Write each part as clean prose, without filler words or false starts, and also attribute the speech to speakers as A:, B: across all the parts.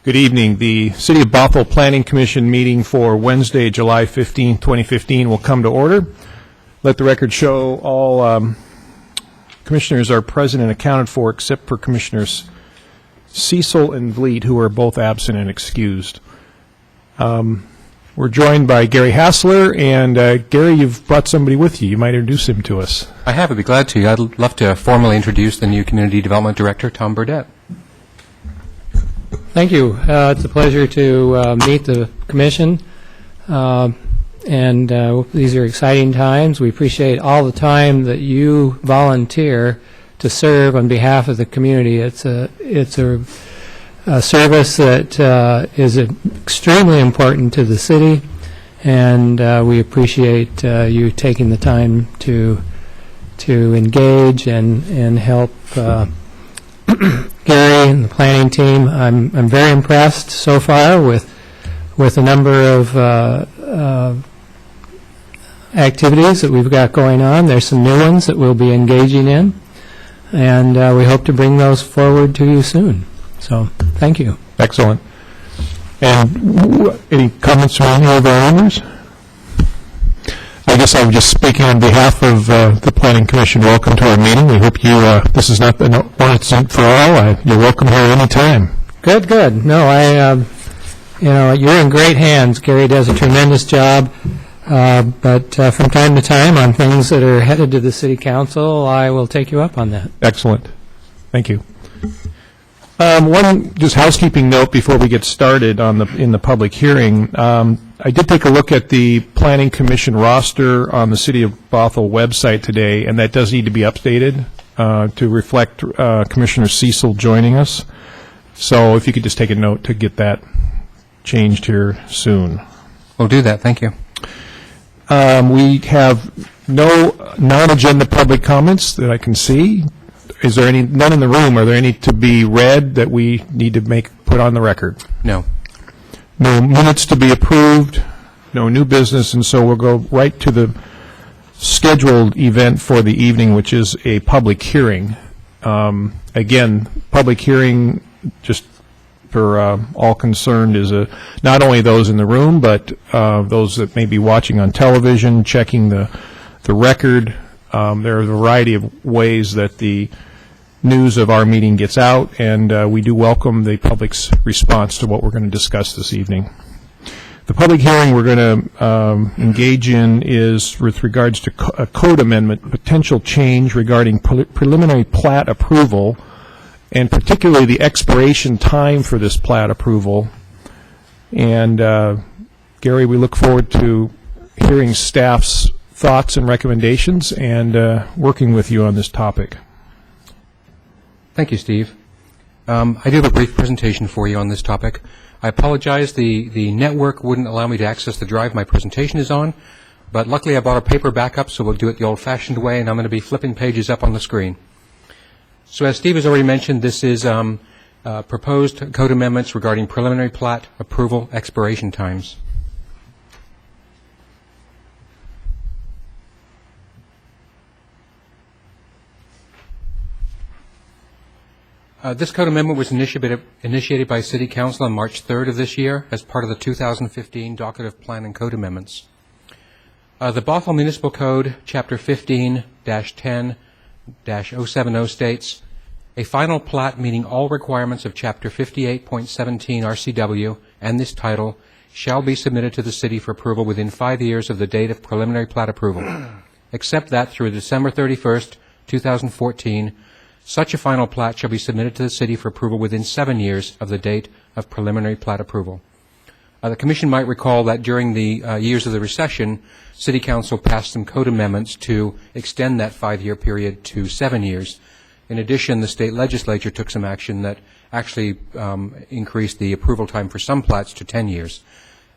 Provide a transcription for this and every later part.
A: Good evening. The City of Bothell Planning Commission meeting for Wednesday, July 15, 2015 will come to order. Let the record show all commissioners are present and accounted for except for Commissioners Cecil and Vliet, who are both absent and excused. We're joined by Gary Hassler, and Gary, you've brought somebody with you. You might introduce him to us.
B: I have. I'd be glad to. I'd love to formally introduce the new Community Development Director, Tom Burdett.
C: Thank you. It's a pleasure to meet the Commission, and these are exciting times. We appreciate all the time that you volunteer to serve on behalf of the community. It's a service that is extremely important to the city, and we appreciate you taking the time to engage and help Gary and the planning team. I'm very impressed so far with the number of activities that we've got going on. There's some new ones that we'll be engaging in, and we hope to bring those forward to you soon. So, thank you.
A: Excellent. And any comments from any of our owners? I guess I'm just speaking on behalf of the Planning Commission. Welcome to our meeting. We hope you, this is not an once and for all. You're welcome here anytime.
C: Good, good. No, you're in great hands. Gary does a tremendous job. But from time to time on things that are headed to the City Council, I will take you up on that.
A: Excellent. Thank you. One just housekeeping note before we get started in the public hearing. I did take a look at the Planning Commission roster on the City of Bothell website today, and that does need to be updated to reflect Commissioner Cecil joining us. So if you could just take a note to get that changed here soon.
B: We'll do that. Thank you.
A: We have no non-agenda public comments that I can see. Is there any, none in the room, are there any to be read that we need to put on the record?
B: No.
A: No minutes to be approved, no new business, and so we'll go right to the scheduled event for the evening, which is a public hearing. Again, public hearing, just for all concerned, is not only those in the room, but those that may be watching on television, checking the record. There are a variety of ways that the news of our meeting gets out, and we do welcome the public's response to what we're going to discuss this evening. The public hearing we're going to engage in is with regards to a code amendment, potential change regarding preliminary plat approval, and particularly the expiration time for this plat approval. And Gary, we look forward to hearing staff's thoughts and recommendations and working with you on this topic.
B: Thank you, Steve. I do have a brief presentation for you on this topic. I apologize, the network wouldn't allow me to access the drive my presentation is on, but luckily I bought a paper backup, so we'll do it the old-fashioned way, and I'm going to be flipping pages up on the screen. So as Steve has already mentioned, this is proposed code amendments regarding preliminary plat approval expiration times. This code amendment was initiated by City Council on March 3rd of this year as part of the 2015 Docket of Plan and Code Amendments. The Bothell Municipal Code, Chapter 15-10-070 states, a final plat meeting all requirements of Chapter 58.17 RCW and this title shall be submitted to the City for approval within 5 years of the date of preliminary plat approval, except that through December 31st, 2014, such a final plat shall be submitted to the City for approval within 7 years of the date of preliminary plat approval. The Commission might recall that during the years of the recession, City Council passed some code amendments to extend that 5-year period to 7 years. In addition, the state legislature took some action that actually increased the approval time for some plats to 10 years.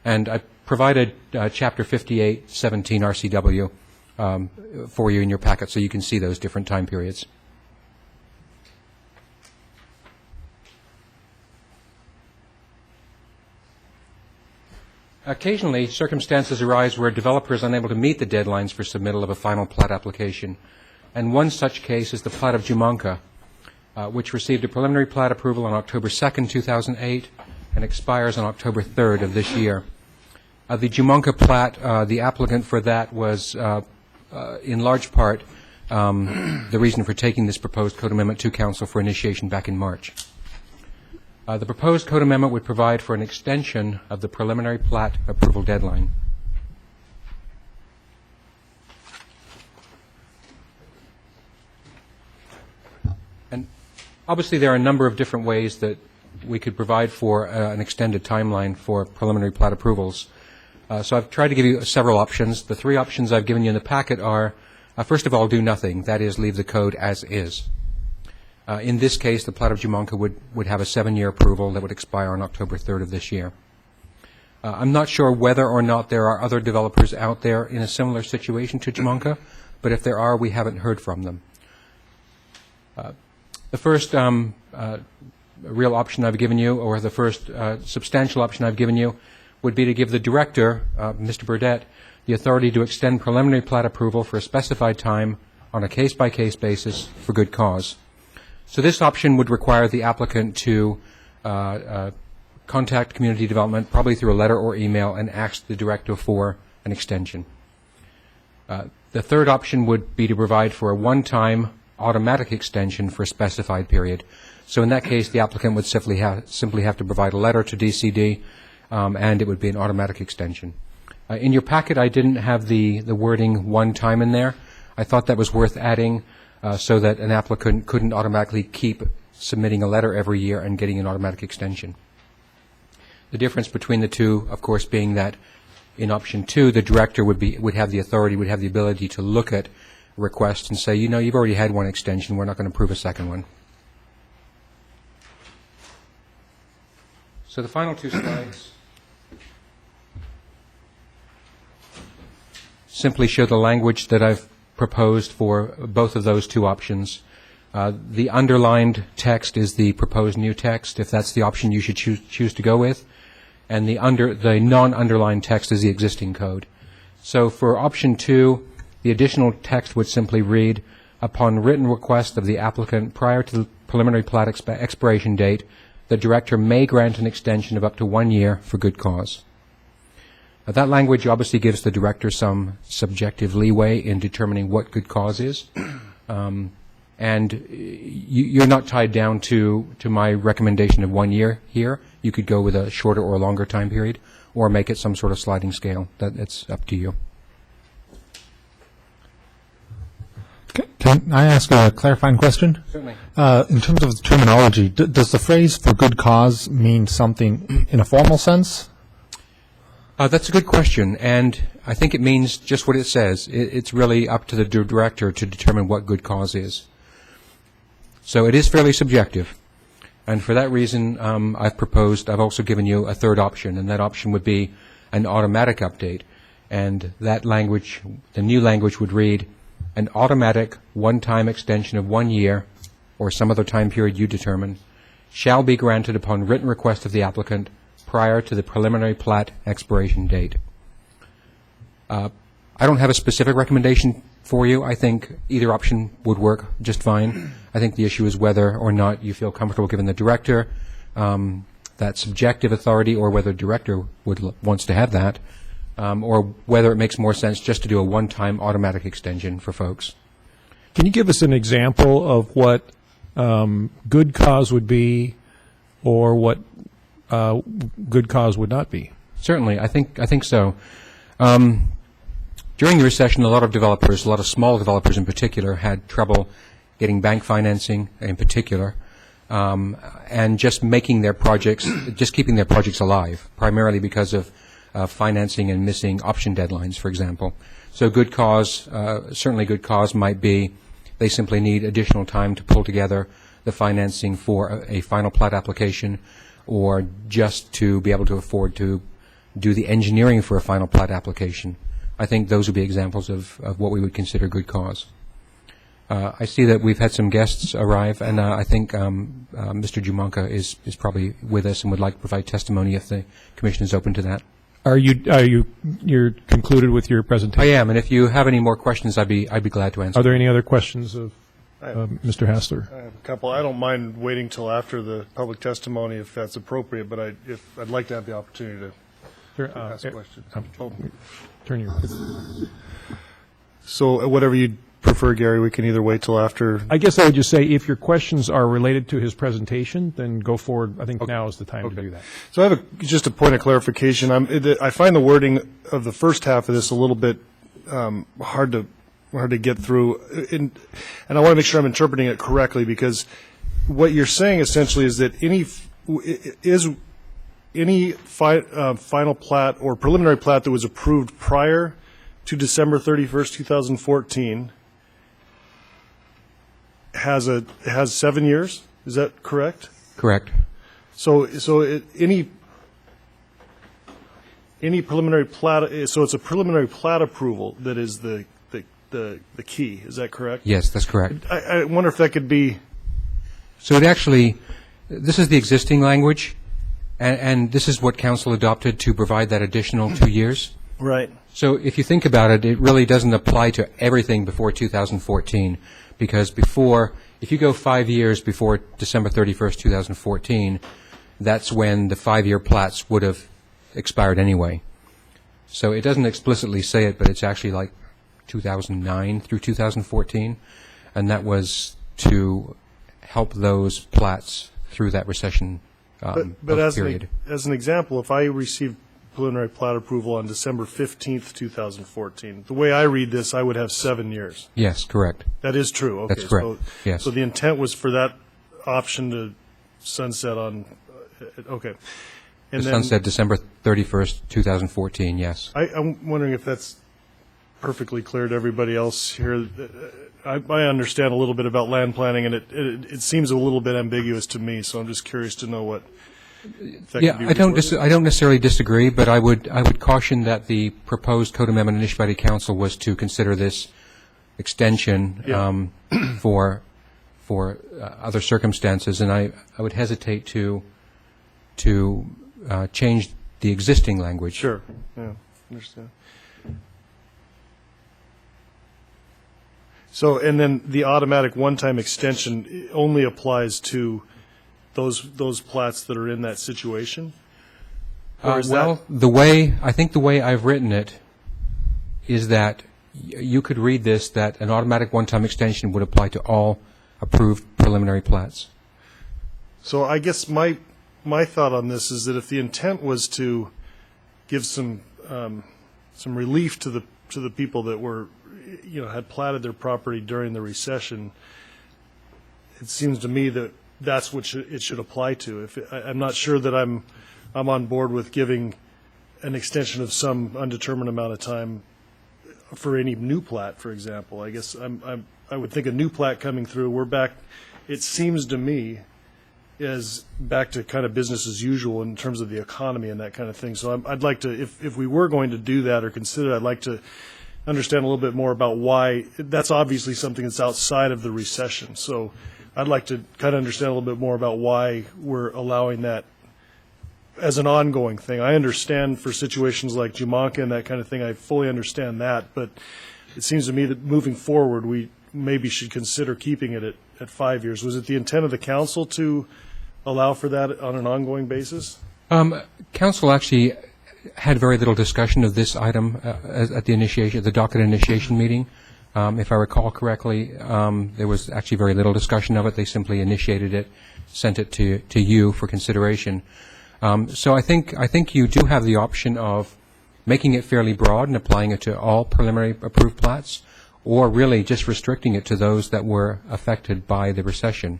B: And I provided Chapter 58-17 RCW for you in your packet so you can see those different time periods. Occasionally, circumstances arise where a developer is unable to meet the deadlines for submittal of a final plat application, and one such case is the plat of Jumonka, which received a preliminary plat approval on October 2nd, 2008, and expires on October 3rd of this year. The Jumonka plat, the applicant for that was, in large part, the reason for taking this proposed code amendment to council for initiation back in March. The proposed code amendment would provide for an extension of the preliminary plat approval deadline. And obviously there are a number of different ways that we could provide for an extended timeline for preliminary plat approvals. So I've tried to give you several options. The three options I've given you in the packet are, first of all, do nothing. That is, leave the code as is. In this case, the plat of Jumonka would have a 7-year approval that would expire on October 3rd of this year. I'm not sure whether or not there are other developers out there in a similar situation to Jumonka, but if there are, we haven't heard from them. The first real option I've given you, or the first substantial option I've given you, would be to give the director, Mr. Burdett, the authority to extend preliminary plat approval for a specified time on a case-by-case basis for good cause. So this option would require the applicant to contact community development, probably through a letter or email, and ask the director for an extension. The third option would be to provide for a one-time automatic extension for a specified period. So in that case, the applicant would simply have to provide a letter to DCD, and it would be an automatic extension. In your packet, I didn't have the wording one time in there. I thought that was worth adding so that an applicant couldn't automatically keep submitting a letter every year and getting an automatic extension. The difference between the two, of course, being that in option 2, the director would have the authority, would have the ability to look at requests and say, you know, you've already had one extension, we're not going to approve a second one. So the final two slides simply show the language that I've proposed for both of those two options. The underlined text is the proposed new text, if that's the option you should choose to go with, and the non-underlined text is the existing code. So for option 2, the additional text would simply read, upon written request of the applicant prior to the preliminary plat expiration date, the director may grant an extension of up to 1 year for good cause. That language obviously gives the director some subjective leeway in determining what good cause is. And you're not tied down to my recommendation of 1 year here. You could go with a shorter or longer time period, or make it some sort of sliding scale. It's up to you.
D: Can I ask a clarifying question?
B: Certainly.
D: In terms of the terminology, does the phrase "for good cause" mean something in a formal sense?
B: That's a good question, and I think it means just what it says. It's really up to the director to determine what good cause is. So it is fairly subjective, and for that reason, I've also given you a third option, and that option would be an automatic update, and that language, the new language would read, an automatic one-time extension of 1 year, or some other time period you determine, shall be granted upon written request of the applicant prior to the preliminary plat expiration date. I don't have a specific recommendation for you. I think either option would work just fine. I think the issue is whether or not you feel comfortable giving the director that subjective authority, or whether the director wants to have that, or whether it makes more sense just to do a one-time automatic extension for folks.
A: Can you give us an example of what good cause would be, or what good cause would not be?
B: Certainly, I think so. During the recession, a lot of small developers in particular, had trouble getting bank financing in particular, and just keeping their projects alive, primarily because of financing and missing option deadlines, for example. So good cause, certainly good cause might be they simply need additional time to pull together the financing for a final plat application, or just to be able to afford to do the engineering for a final plat application. I think those would be examples of what we would consider good cause. I see that we've had some guests arrive, and I think Mr. Jumonka is probably with us and would like to provide testimony if the commission is open to that.
A: You're concluded with your presentation?
B: I am, and if you have any more questions, I'd be glad to answer.
A: Are there any other questions of Mr. Hassler.
E: I have a couple. I don't mind waiting till after the public testimony if that's appropriate, but I'd like to have the opportunity to ask questions.
A: Turn your.
E: So whatever you prefer, Gary, we can either wait till after.
A: I guess I would just say, if your questions are related to his presentation, then go forward. I think now is the time to do that.
E: So I have just a point of clarification. I find the wording of the first half of this a little bit hard to get through, and I want to make sure I'm interpreting it correctly, because what you're saying essentially is that any final plat or preliminary plat that was approved prior to December 31st, 2014 has 7 years. Is that correct?
B: Correct.
E: So any preliminary plat, so it's a preliminary plat approval that is the key. Is that correct?
B: Yes, that's correct.
E: I wonder if that could be.
B: So it actually, this is the existing language, and this is what council adopted to provide that additional 2 years.
E: Right.
B: So if you think about it, it really doesn't apply to everything before 2014, because if you go 5 years before December 31st, 2014, that's when the 5-year plats would have expired anyway. So it doesn't explicitly say it, but it's actually like 2009 through 2014, and that was to help those plats through that recession
E: But as
B: period.
E: an example, if I received preliminary plat approval on December 15th, 2014, the way I read this, I would have 7 years.
B: Yes, correct.
E: That is true. Okay.
B: That's correct.
E: So,
B: Yes.
E: So the intent was for that option to sunset on. Okay.
B: The sunset December 31st, 2014, yes.
E: I'm wondering if that's perfectly clear to everybody else here. I understand a little bit about land planning, and it seems a little bit ambiguous to me, so I'm just curious to know what.
B: Yeah, I don't necessarily disagree, but I would caution that the proposed code amendment initiated by the council was to consider this extension for other circumstances, and I would hesitate to change the existing language.
E: Sure. Yeah, understand. So, and then the automatic one-time extension only applies to those plats that are in that situation? Or is
B: Well, I think the way I've written it is that you could read this, that an automatic one-time extension would apply to all approved preliminary plats.
E: So I guess my thought on this is that if the intent was to give some relief to the people that were, had platted their property during the recession, it seems to me that that's what it should apply to. I'm not sure that I'm on board with giving an extension of some undetermined amount of time for any new plat, for example. I guess I would think a new plat coming through, we're back, it seems to me, is back to kind of business as usual in terms of the economy and that kind of thing. So I'd like to, if we were going to do that or consider it, I'd like to understand a little bit more about why. That's obviously something that's outside of the recession. So I'd like to kind of understand a little bit more about why we're allowing that as an ongoing thing. I understand for situations like Jumonka and that kind of thing, I fully understand that, but it seems to me that moving forward, we maybe should consider keeping it at 5 years. Was it the intent of the council to allow for that on an ongoing basis?
B: Council actually had very little discussion of this item at the docket initiation meeting. If I recall correctly, there was actually very little discussion of it. They simply initiated it, sent it to you for consideration. So I think you do have the option of making it fairly broad and applying it to all preliminary approved plats, or really just restricting it to those that were affected by the recession.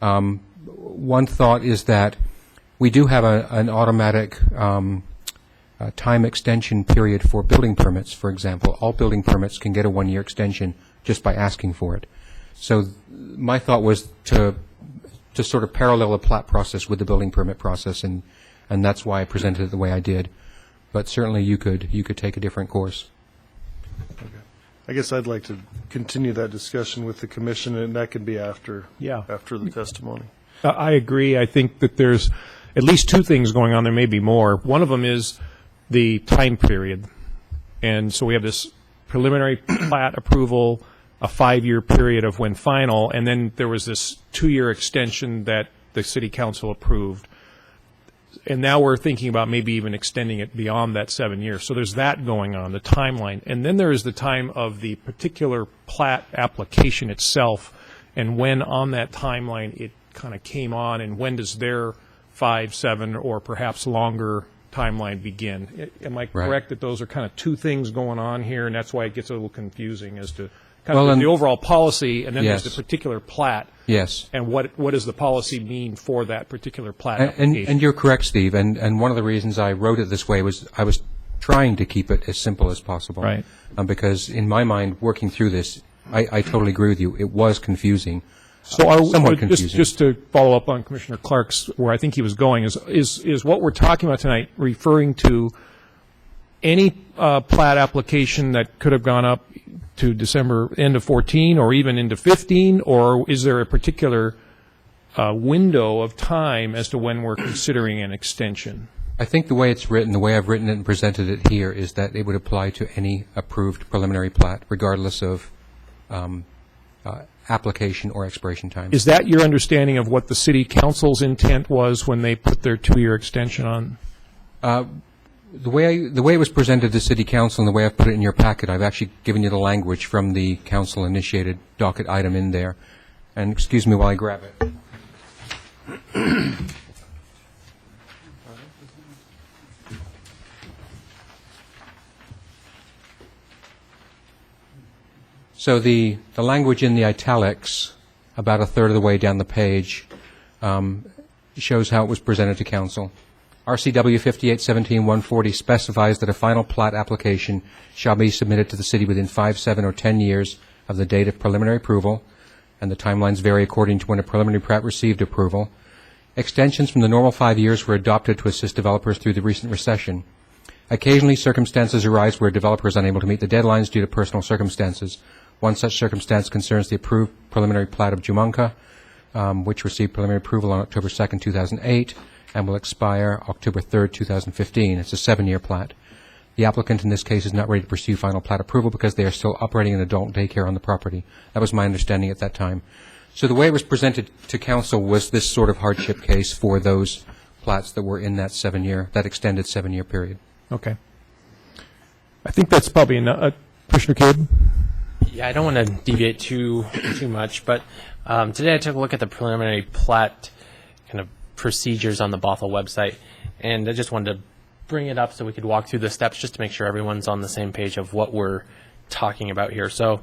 B: One thought is that we do have an automatic time extension period for building permits, for example. All building permits can get a 1-year extension just by asking for it. So my thought was to sort of parallel the plat process with the building permit process, and that's why I presented it the way I did. But certainly you could take a different course.
E: I guess I'd like to continue that discussion with the commission, and that could be after the testimony.
A: I agree. I think that there's at least two things going on. There may be more. One of them is the time period. And so we have this preliminary plat approval a 5-year period of when final, and then there was this 2-year extension that the city council approved. And now we're thinking about maybe even extending it beyond that 7 years. So there's that going on, the timeline. And then there is the time of the particular plat application itself, and when on that timeline it kind of came on, and when does their 5, 7, or perhaps longer timeline begin. Am I correct that those are kind of two things going on here, and that's why it gets a little confusing as to kind of the overall policy, and then there's the particular plat.
B: Yes.
A: And what does the policy mean for that particular plat application?
B: And you're correct, Steve. And one of the reasons I wrote it this way was I was trying to keep it as simple as possible.
A: Right.
B: Because in my mind, working through this, I totally agree with you. It was confusing.
A: So
B: somewhat confusing.
A: just to follow up on Commissioner Clark's, where I think he was going, is what we're talking about tonight referring to any plat application that could have gone up to December, end of 14, or even into 15, or is there a particular window of time as to when we're considering an extension?
B: I think the way it's written, the way I've written it and presented it here, is that it would apply to any approved preliminary plat, regardless of application or expiration time.
A: Is that your understanding of what the city council's intent was when they put their 2-year extension on?
B: The way it was presented to City Council and the way I've put it in your packet, I've actually given you the language from the council-initiated docket item in there. And excuse me while I grab it. So the language in the italics, about a third of the way down the page, shows how it was presented to Council. RCW 5817-140 specifies that a final plat application shall be submitted to the city within 5, 7, or 10 years of the date of preliminary approval, and the timelines vary according to when a preliminary plat received approval. Extensions from the normal 5 years were adopted to assist developers through the recent recession. Occasionally, circumstances arise where a developer is unable to meet the deadlines due to personal circumstances. One such circumstance concerns the approved preliminary plat of Jumonka, which received preliminary approval on October 2nd, 2008, and will expire October 3rd, 2015. It's a 7-year plat. The applicant in this case is not ready to pursue final plat approval because they are still operating an adult daycare on the property. That was my understanding at that time. So the way it was presented to council was this sort of hardship case for those plats that were in that that extended 7-year period.
A: Okay. I think that's probably enough. Commissioner Kidd?
F: Yeah, I don't want to deviate too much, but today I took a look at the preliminary plat kind of procedures on the Bothell website, and I just wanted to bring it up so we could walk through the steps just to make sure everyone's on the same page of what we're talking about here. So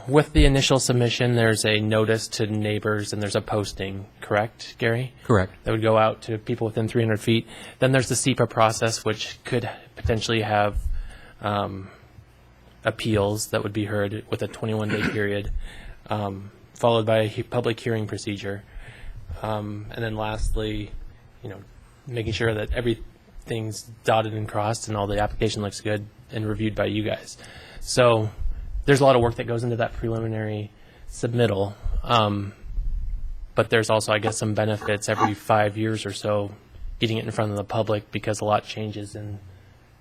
F: with the initial submission, there's a notice to neighbors and there's a posting, correct, Gary?
B: Correct.
F: That would go out to people within 300 feet. Then there's the SEPA process, which could potentially have appeals that would be heard with a 21-day period, followed by a public hearing procedure. And then lastly, making sure that everything's dotted and crossed and all the application looks good and reviewed by you guys. So there's a lot of work that goes into that preliminary submittal. But there's also, I guess, some benefits every 5 years or so getting it in front of the public because a lot changes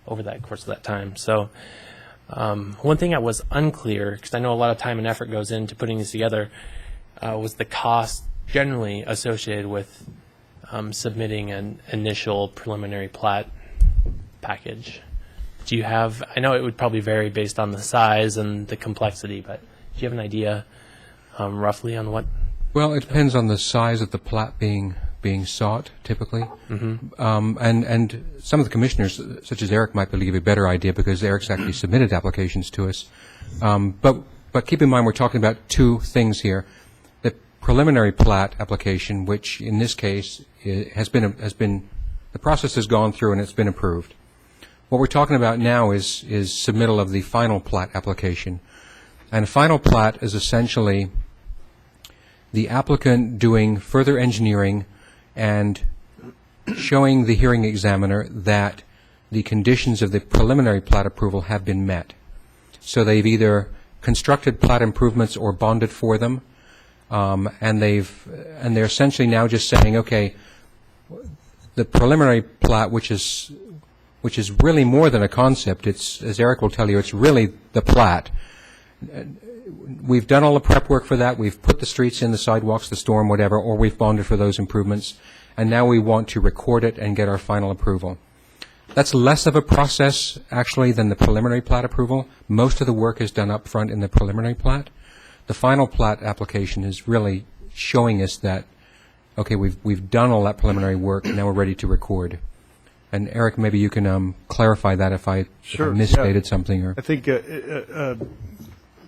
F: over that course of that time. So one thing I was unclear, because I know a lot of time and effort goes into putting this together, was the cost generally associated with submitting an initial preliminary plat package. Do you have, I know it would probably vary based on the size and the complexity, but do you have an idea roughly on what?
B: Well, it depends on the size of the plat being sought, typically. Mm-hmm. And some of the commissioners, such as Eric, might be able to give you a better idea because Eric's actually submitted applications to us. But keep in mind we're talking about two things here. The preliminary plat application, which in this case has been the process has gone through and it's been approved. What we're talking about now is submittal of the final plat application. And a final plat is essentially the applicant doing further engineering and showing the hearing examiner that the conditions of the preliminary plat approval have been met. So they've either constructed plat improvements or bonded for them, and they're essentially now just saying, okay, the preliminary plat, which is really more than a concept. It's, as Eric will tell you, it's really the plat. we've done all the prep work for that. We've put the streets in, the sidewalks, the storm, whatever, or we've bonded for those improvements. And now we want to record it and get our final approval. That's less of a process, actually, than the preliminary plat approval. Most of the work is done up front in the preliminary plat. The final plat application is really showing us that, okay, we've done all that preliminary work, now we're ready to record. And Eric, maybe you can clarify that if I misstated something. Or
E: I think the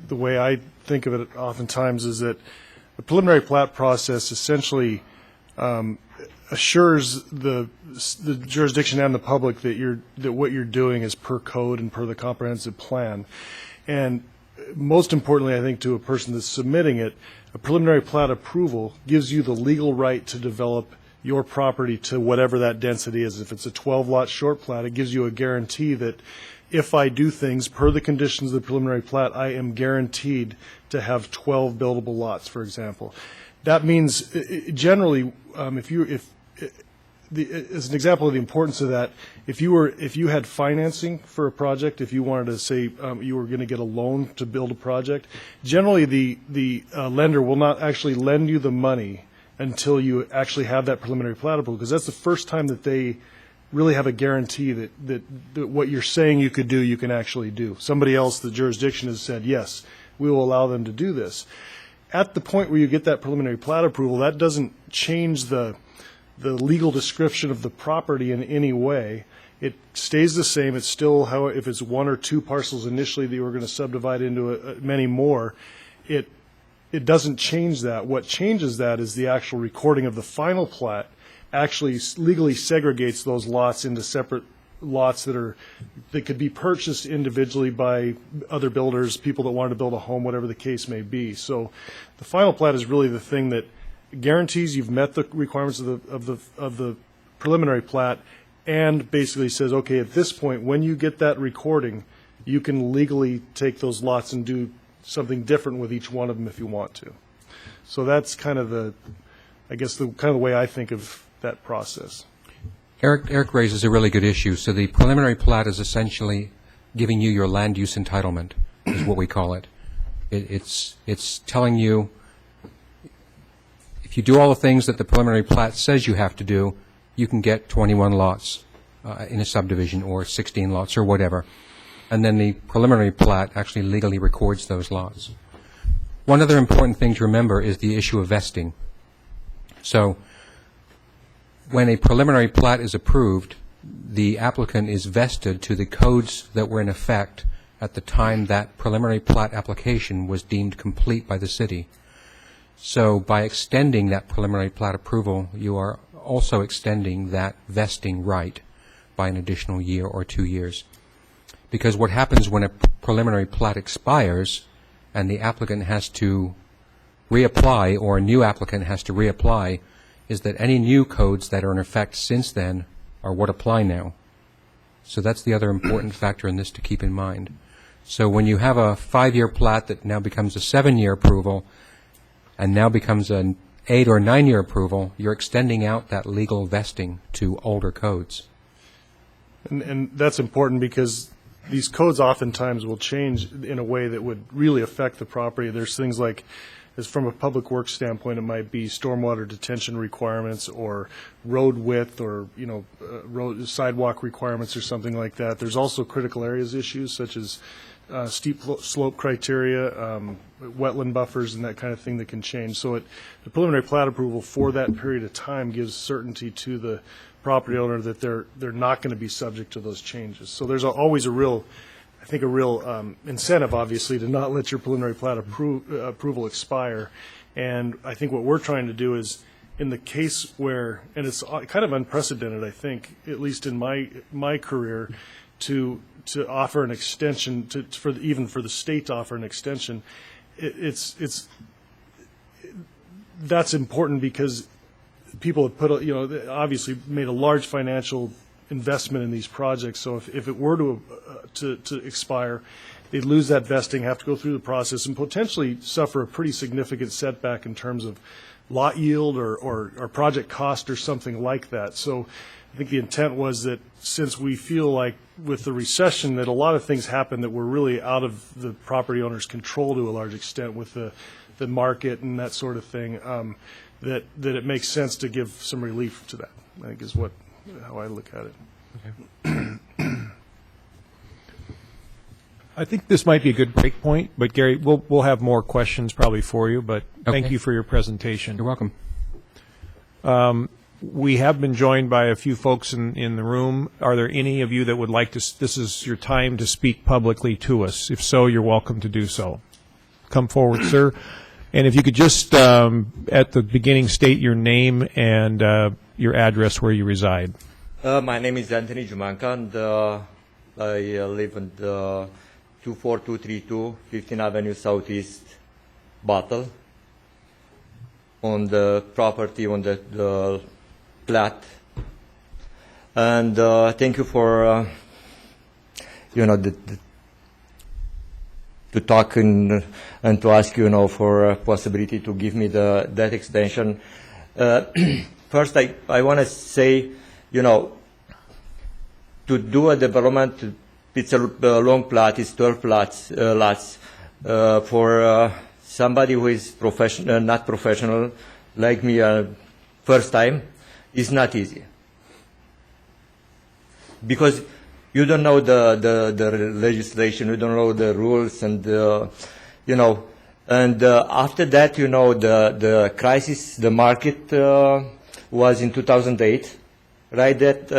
E: way I think of it oftentimes is that the preliminary plat process essentially assures the jurisdiction and the public that what you're doing is per code and per the comprehensive plan. And most importantly, I think to a person that's submitting it, a preliminary plat approval gives you the legal right to develop your property to whatever that density is. If it's a 12-lot short plat, it gives you a guarantee that if I do things per the conditions of the preliminary plat, I am guaranteed to have 12 buildable lots, for example. That means generally, as an example of the importance of that, if you had financing for a project, if you wanted to say you were going to get a loan to build a project, generally the lender will not actually lend you the money until you actually have that preliminary plat approval, because that's the first time that they really have a guarantee that what you're saying you could do, you can actually do. Somebody else, the jurisdiction, has said, yes, we will allow them to do this. At the point where you get that preliminary plat approval, that doesn't change the legal description of the property in any way. It stays the same. It's still how, if it's one or two parcels initially that you were going to subdivide into many more, it doesn't change that. What changes that is the actual recording of the final plat actually legally segregates those lots into separate lots that could be purchased individually by other builders, people that wanted to build a home, whatever the case may be. So the final plat is really the thing that guarantees you've met the requirements of the preliminary plat, and basically says, okay, at this point, when you get that recording, you can legally take those lots and do something different with each one of them if you want to. So that's kind of the way I think of that process.
B: Eric raises a really good issue. So the preliminary plat is essentially giving you your land use entitlement, is what we call it. It's telling you, if you do all the things that the preliminary plat says you have to do, you can get 21 lots in a subdivision, or 16 lots, or whatever. And then the preliminary plat actually legally records those lots. One other important thing to remember is the issue of vesting. So when a preliminary plat is approved, the applicant is vested to the codes that were in effect at the time that preliminary plat application was deemed complete by the city. So by extending that preliminary plat approval, you are also extending that vesting right by an additional year or 2 years. Because what happens when a preliminary plat expires and the applicant has to reapply, or a new applicant has to reapply, is that any new codes that are in effect since then are what apply now. So that's the other important factor in this to keep in mind. So when you have a 5-year plat that now becomes a 7-year approval and now becomes an 8 or 9-year approval, you're extending out that legal vesting to older codes.
E: And that's important because these codes oftentimes will change in a way that would really affect the property. There's things like, as from a public works standpoint, it might be stormwater detention requirements, or road width, or road sidewalk requirements, or something like that. There's also critical areas issues such as steep slope criteria, wetland buffers, and that kind of thing that can change. So the preliminary plat approval for that period of time gives certainty to the property owner that they're not going to be subject to those changes. So there's always a real incentive, obviously, to not let your preliminary plat approval expire. And I think what we're trying to do is, in the case where, and it's kind of unprecedented, I think, at least in my career, to offer an extension, even for the state to offer an extension, that's important because people have obviously made a large financial investment in these projects. So if it were to expire, they'd lose that vesting, have to go through the process, and potentially suffer a pretty significant setback in terms of lot yield or project cost or something like that. So I think the intent was that since we feel like with the recession that a lot of things happen that were really out of the property owner's control to a large extent with the market and that sort of thing, that it makes sense to give some relief to that, I think is how I look at it.
A: I think this might be a good break point, but Gary, we'll have more questions probably for you, but thank
B: Okay.
A: you for your presentation.
B: You're welcome.
A: We have been joined by a few folks in the room. Are there any of you that would like to, this is your time to speak publicly to us? If so, you're welcome to do so. Come forward, sir. And if you could just, at the beginning, state your name and your address where you reside.
G: My name is Anthony Jumanka, and I live in the 24232 15th Avenue Southeast, Bethel, on the property on the plat. And thank you for to talk and to ask for a possibility to give me that extension. First, I want to say, to do a development, it's a long plat, it's 12 lots. For somebody who is not professional, like me, first time, is not easy. Because you don't know the legislation, you don't know the rules, and, and after that, the crisis, the market was in 2008. Right, that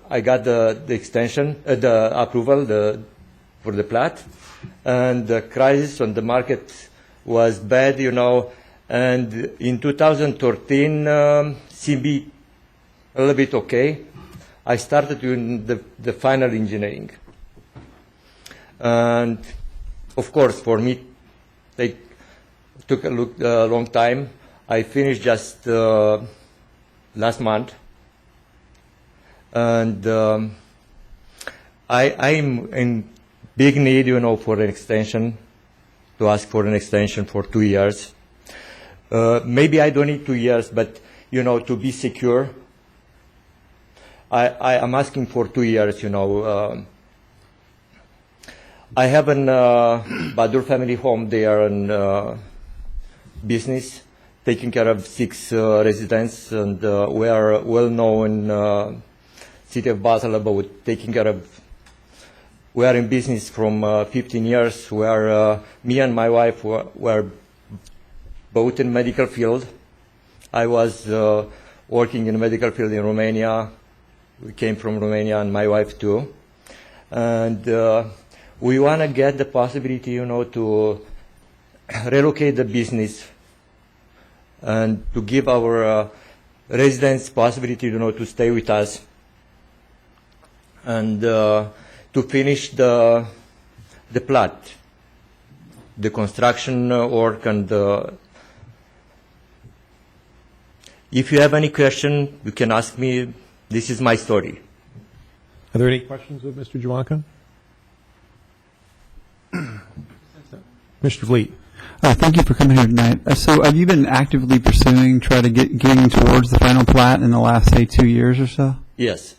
G: I got the extension, the approval for the plat, and the crisis on the market was bad, and in 2013 seemed be a little bit okay. I started doing the final engineering, and of course for me it took a long time. I finished just last month. And I'm in big need, for an extension, to ask for an extension for 2 years. Maybe I don't need 2 years, but, to be secure, I am asking for 2 years, I have an Badur family home there in business, taking care of 6 residents, and we are well known City of Basel about taking care of. We are in business from 15 years, where me and my wife were both in medical field. I was working in medical field in Romania. We came from Romania, and my wife too. And we want to get the possibility, to relocate the business and to give our residents possibility, to stay with us. And to finish the plat, the construction work, and if you have any question, you can ask me. This is my story.
A: Are there any questions of Mr. Jawanka? Mr. Vliet.
H: Thank you for coming here tonight. So have you been actively pursuing, getting towards the final plat in the last, say, 2 years or so?
G: Yes.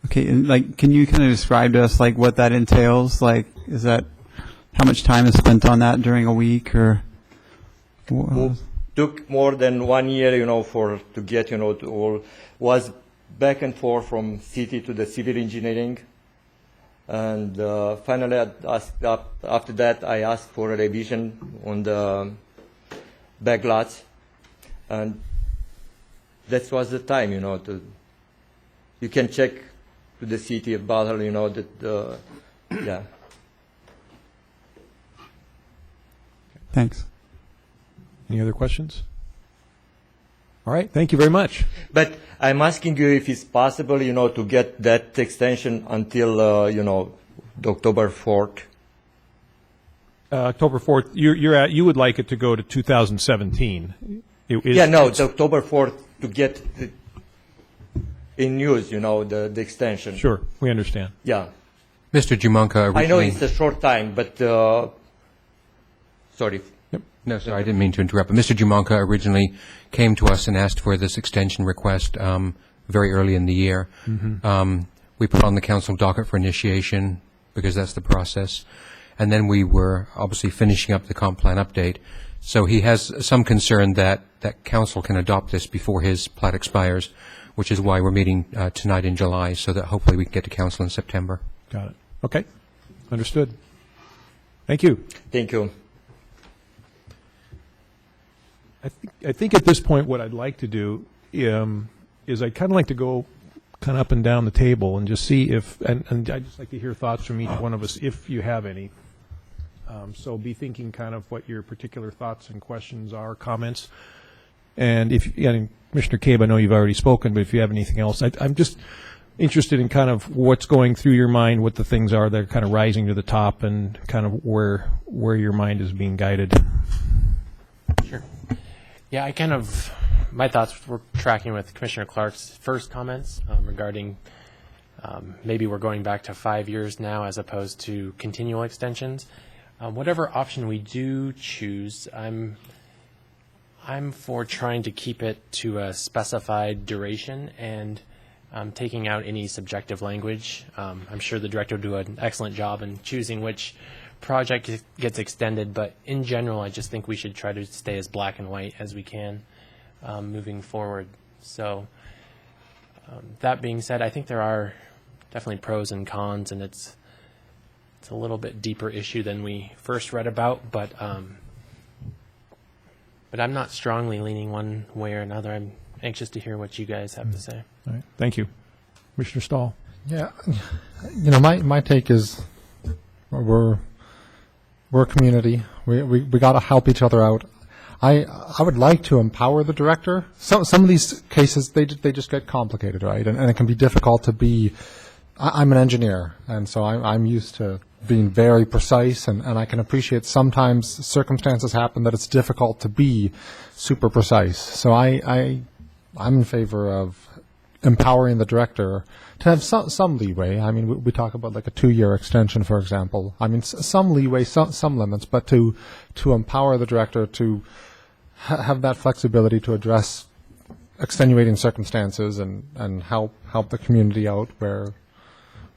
H: Okay, and can you kind of describe to us what that entails? Is that how much time is spent on that during a week, or?
G: Took more than 1 year, to get, to all. Was back and forth from city to the civil engineering, and finally, after that, I asked for a revision on the back lots, and that was the time, you can check to the city of Basel, that, yeah.
H: Thanks.
A: Any other questions? All right, thank you very much.
G: But I'm asking you if it's possible, to get that extension until, the October 4th.
A: October 4th, you would like it to go to 2017.
G: It's October 4th to get in use, the extension.
A: Sure, we understand.
G: Yeah.
B: Mr. Jumanka,
G: I know
B: originally,
G: it's a short time, but, sorry.
B: No, sir, I didn't mean to interrupt. But Mr. Jamonka originally came to us and asked for this extension request very early in the year. We put on the council docket for initiation because that's the process. And then we were obviously finishing up the comp plan update. So he has some concern that council can adopt this before his plat expires, which is why we're meeting tonight in July, so that hopefully we can get to council in September.
A: Got it. Okay, understood. Thank you.
G: Thank you.
A: I think at this point, what I'd like to do is I'd kind of like to go kind of up and down the table and just see if, and I'd just like to hear thoughts from each one of us, if you have any. So be thinking kind of what your particular thoughts and questions are, comments. And if, and Commissioner Cabe, I know you've already spoken, but if you have anything else, I'm just interested in kind of what's going through your mind, what the things are that are kind of rising to the top, and kind of where your mind is being guided.
F: Sure. Yeah, my thoughts were tracking with Commissioner Clark's first comments regarding maybe we're going back to 5 years now as opposed to continual extensions. Whatever option we do choose, I'm for trying to keep it to a specified duration and taking out any subjective language. I'm sure the director will do an excellent job in choosing which project gets extended, but in general, I just think we should try to stay as black and white as we can moving forward. So that being said, I think there are definitely pros and cons, and it's a little bit deeper issue than we first read about, but I'm not strongly leaning one way or another. I'm anxious to hear what you guys have to say.
A: All right. Thank you. Commissioner Stahl.
D: Yeah, my take is we're a community. We got to help each other out. I would like to empower the director. Some of these cases they just get complicated, right? And it can be difficult to be. I'm an engineer, and so I'm used to being very precise, and I can appreciate sometimes circumstances happen that it's difficult to be super precise. So I'm in favor of empowering the director to have some leeway. I mean, we talk about like a 2-year extension, for example. I mean, some leeway, some limits, but to empower the director to have that flexibility to address extenuating circumstances and help the community out where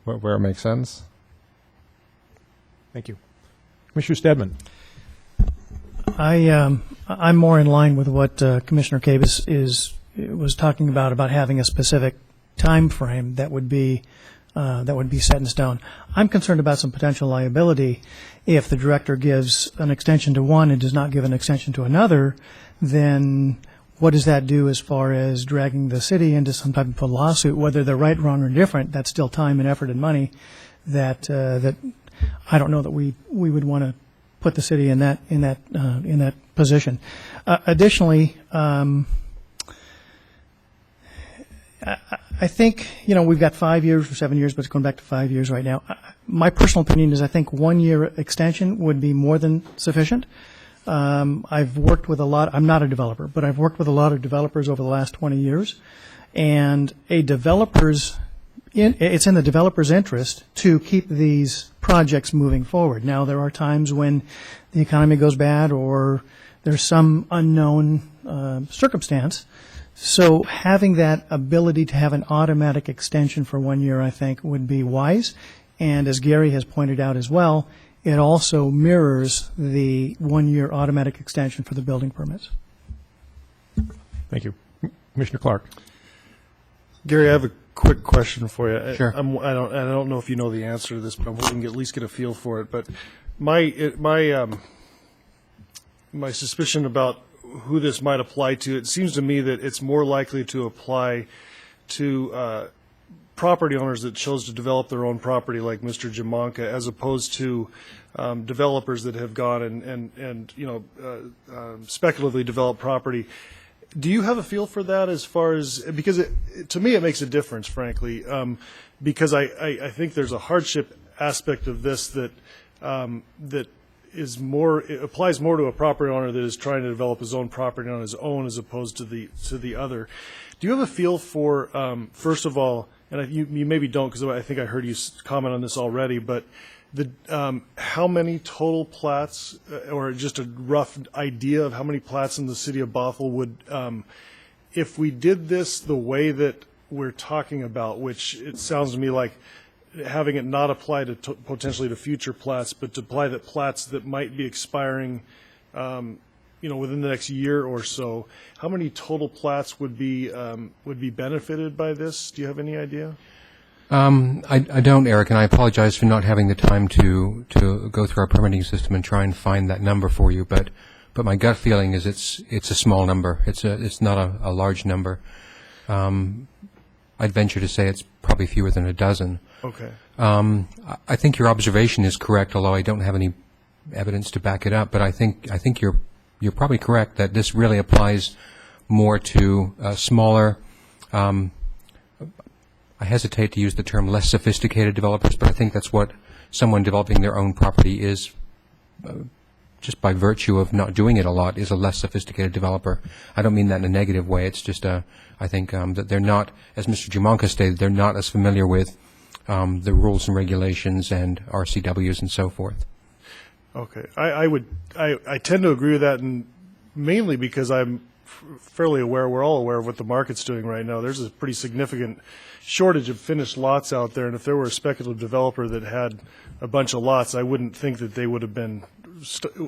D: it makes sense.
A: Thank you. Commissioner Stedman.
I: I'm more in line with what Commissioner Cabas was talking about having a specific time frame that would be set in stone. I'm concerned about some potential liability if the director gives an extension to one and does not give an extension to another. Then what does that do as far as dragging the city into some type of a lawsuit? Whether they're right, wrong, or different, that's still time and effort and money that I don't know that we would want to put the city in that position. Additionally, I think we've got 5 years or 7 years, but it's going back to 5 years right now. My personal opinion is I think 1 year extension would be more than sufficient. I've worked with I'm not a developer, but I've worked with a lot of developers over the last 20 years, and it's in the developer's interest to keep these projects moving forward. Now, there are times when the economy goes bad or there's some unknown circumstance. So having that ability to have an automatic extension for 1 year, I think, would be wise. And as Gary has pointed out as well, it also mirrors the 1 year automatic extension for the building permits.
A: Thank you. Commissioner Clark.
E: Gary, I have a quick question for you.
B: Sure.
E: I don't know if you know the answer to this, but I'm hoping to at least get a feel for it. But my suspicion about who this might apply to, it seems to me that it's more likely to apply to property owners that chose to develop their own property, like Mr. Jamonka, as opposed to developers that have gone and speculatively developed property. Do you have a feel for that as far as, because to me it makes a difference, frankly, because I think there's a hardship aspect of this that is more, it applies more to a property owner that is trying to develop his own property on his own as opposed to the other. Do you have a feel for, first of all, and you maybe don't because I think I heard you comment on this already, but how many total plats, or just a rough idea of how many plats in the city of Bothell would, if we did this the way that we're talking about, which it sounds to me like having it not apply to potentially to future plats, but to apply that plats that might be expiring, within the next year or so, how many total plats would be benefited by this? Do you have any idea?
B: I don't, Eric, and I apologize for not having the time to go through our permitting system and try and find that number for you. But my gut feeling is it's a small number. It's not a large number. I'd venture to say it's probably fewer than a dozen.
E: Okay.
B: I think your observation is correct, although I don't have any evidence to back it up. But I think you're probably correct that this really applies more to smaller. I hesitate to use the term less sophisticated developers, but I think that's what someone developing their own property is, just by virtue of not doing it a lot, is a less sophisticated developer. I don't mean that in a negative way. It's just I think that they're not, as Mr. Jamonka stated, they're not as familiar with the rules and regulations and RCWs and so forth.
E: Okay. I tend to agree with that, and mainly because I'm fairly aware, we're all aware of what the market's doing right now. There's a pretty significant shortage of finished lots out there, and if there were a speculative developer that had a bunch of lots, I wouldn't think that they would have been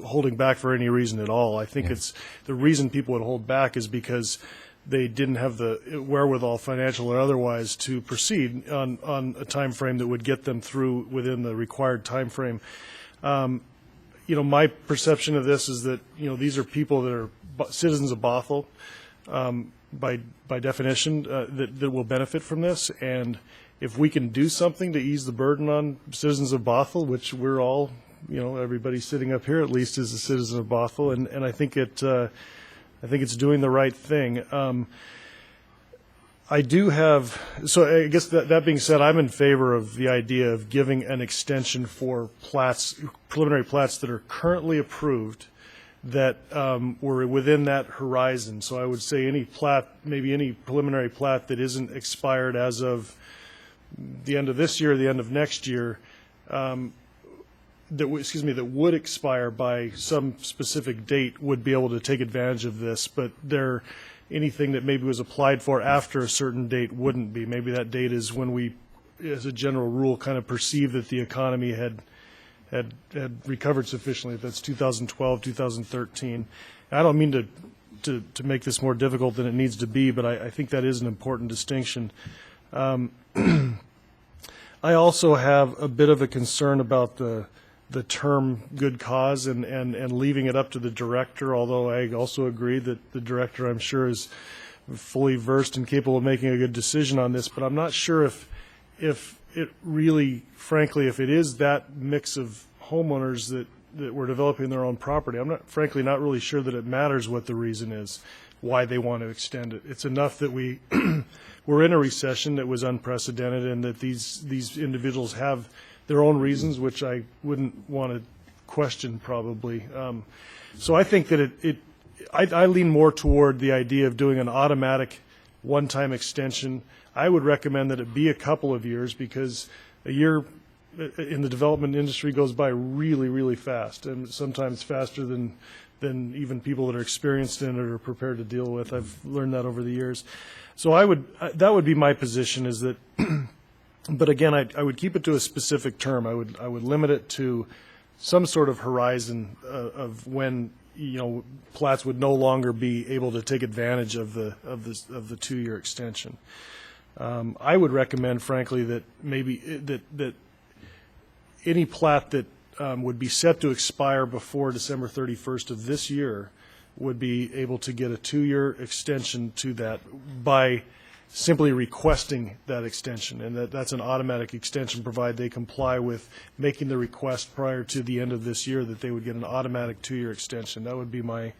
E: holding back for any reason at all. I think it's the reason people would hold back is because they didn't have the wherewithal, financial or otherwise, to proceed on a time frame that would get them through within the required time frame. My perception of this is that, these are people that are citizens of Bothell, by definition, that will benefit from this. And if we can do something to ease the burden on citizens of Bothell, which we're all, everybody sitting up here at least is a citizen of Bothell, and I think it's doing the right thing. I do have, so I guess that being said, I'm in favor of the idea of giving an extension for preliminary plats that are currently approved that were within that horizon. So I would say any plat, maybe any preliminary plat that isn't expired as of the end of this year or the end of next year, that would expire by some specific date would be able to take advantage of this. But anything that maybe was applied for after a certain date wouldn't be. Maybe that date is when we, as a general rule, kind of perceive that the economy had recovered sufficiently. If that's 2012, 2013. I don't mean to make this more difficult than it needs to be, but I think that is an important distinction. I also have a bit of a concern about the term good cause and leaving it up to the director, although I also agree that the director, I'm sure, is fully versed and capable of making a good decision on this. But I'm not sure if it really, frankly, if it is that mix of homeowners that were developing their own property, I'm frankly not really sure that it matters what the reason is, why they want to extend it. It's enough that we we're in a recession that was unprecedented, and that these individuals have their own reasons, which I wouldn't want to question probably. So I think that I lean more toward the idea of doing an automatic one-time extension. I would recommend that it be a couple of years, because a year in the development industry goes by really, really fast, and sometimes faster than even people that are experienced in it or prepared to deal with. I've learned that over the years. So that would be my position, is that but again, I would keep it to a specific term. I would limit it to some sort of horizon of when plats would no longer be able to take advantage of the 2-year extension. I would recommend, frankly, that maybe that any plat that would be set to expire before December 31st of this year would be able to get a 2-year extension to that by simply requesting that extension, and that's an automatic extension, provided they comply with making the request prior to the end of this year, that they would get an automatic 2-year extension. That would be my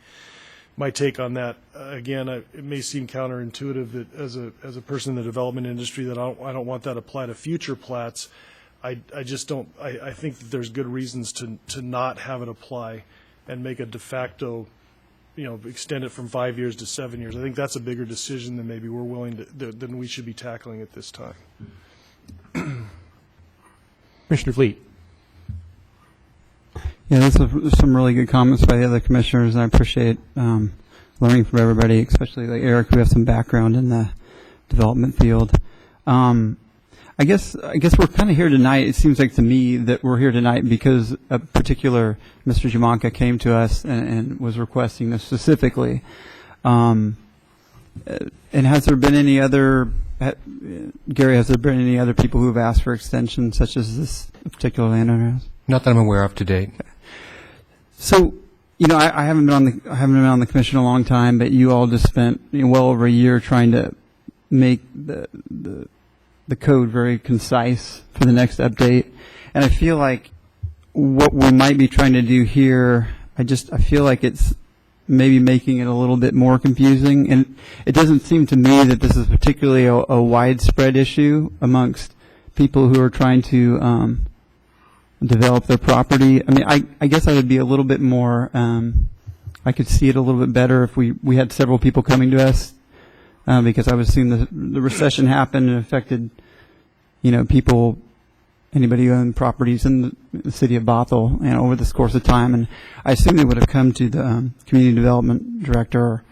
E: take on that. Again, it may seem counterintuitive that as a person in the development industry that I don't want that applied to future plats. I just don't. I think that there's good reasons to not have it apply and make a de facto, extend it from 5 years to 7 years. I think that's a bigger decision than maybe we're willing to, than we should be tackling at this time.
A: Commissioner Fleet.
H: Yeah, those are some really good comments by the other commissioners, and I appreciate learning from everybody, especially like Eric, who has some background in the development field. I guess we're kind of here tonight. It seems like to me that we're here tonight because a particular Mr. Jamanka came to us and was requesting this specifically. And has there been any other, Gary, has there been any other people who have asked for extensions such as this particular landowner has?
B: Not that I'm aware of to date.
H: So, I haven't been on the commission a long time, but you all just spent well over a year trying to make the code very concise for the next update. And I feel like what we might be trying to do here, I feel like it's maybe making it a little bit more confusing. And it doesn't seem to me that this is particularly a widespread issue amongst people who are trying to develop their property. I mean, I guess I would be a little bit more, I could see it a little bit better if we had several people coming to us, because I would assume the recession happened and affected, people, anybody who owned properties in the city of Bothell, over this course of time. And I assume they would have come to the community development director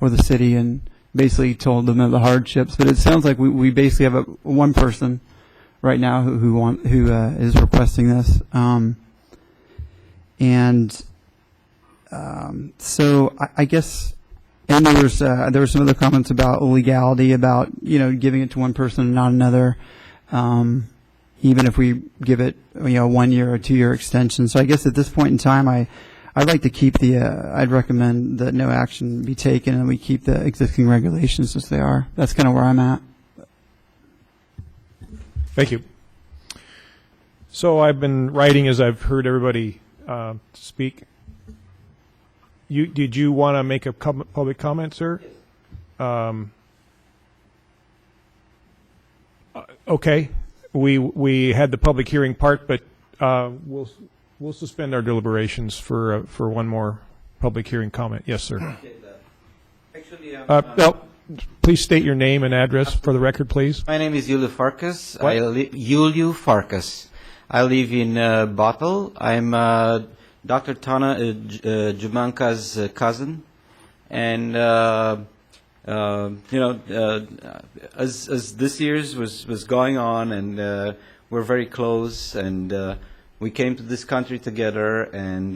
H: or the city and basically told them of the hardships. But it sounds like we basically have one person right now who is requesting this, so I guess, and there were some other comments about legality, about giving it to one person and not another, even if we give it 1 year or 2 year extension. So I guess at this point in time, I'd like to keep I'd recommend that no action be taken and we keep the existing regulations as they are. That's kind of where I'm at.
A: Thank you. So I've been writing as I've heard everybody speak. Did you want to make a public comment, sir? Okay. We had the public hearing part, but we'll suspend our deliberations for one more public hearing comment. Yes, sir.
J: Actually,
A: Well, please state your name and address for the record, please.
J: my name is Julio Farkas.
A: What?
J: Julio Farkas. I live in Bothell. I'm Dr. Tana Jumanka's cousin, and as this year's was going on, and we're very close, and we came to this country together, and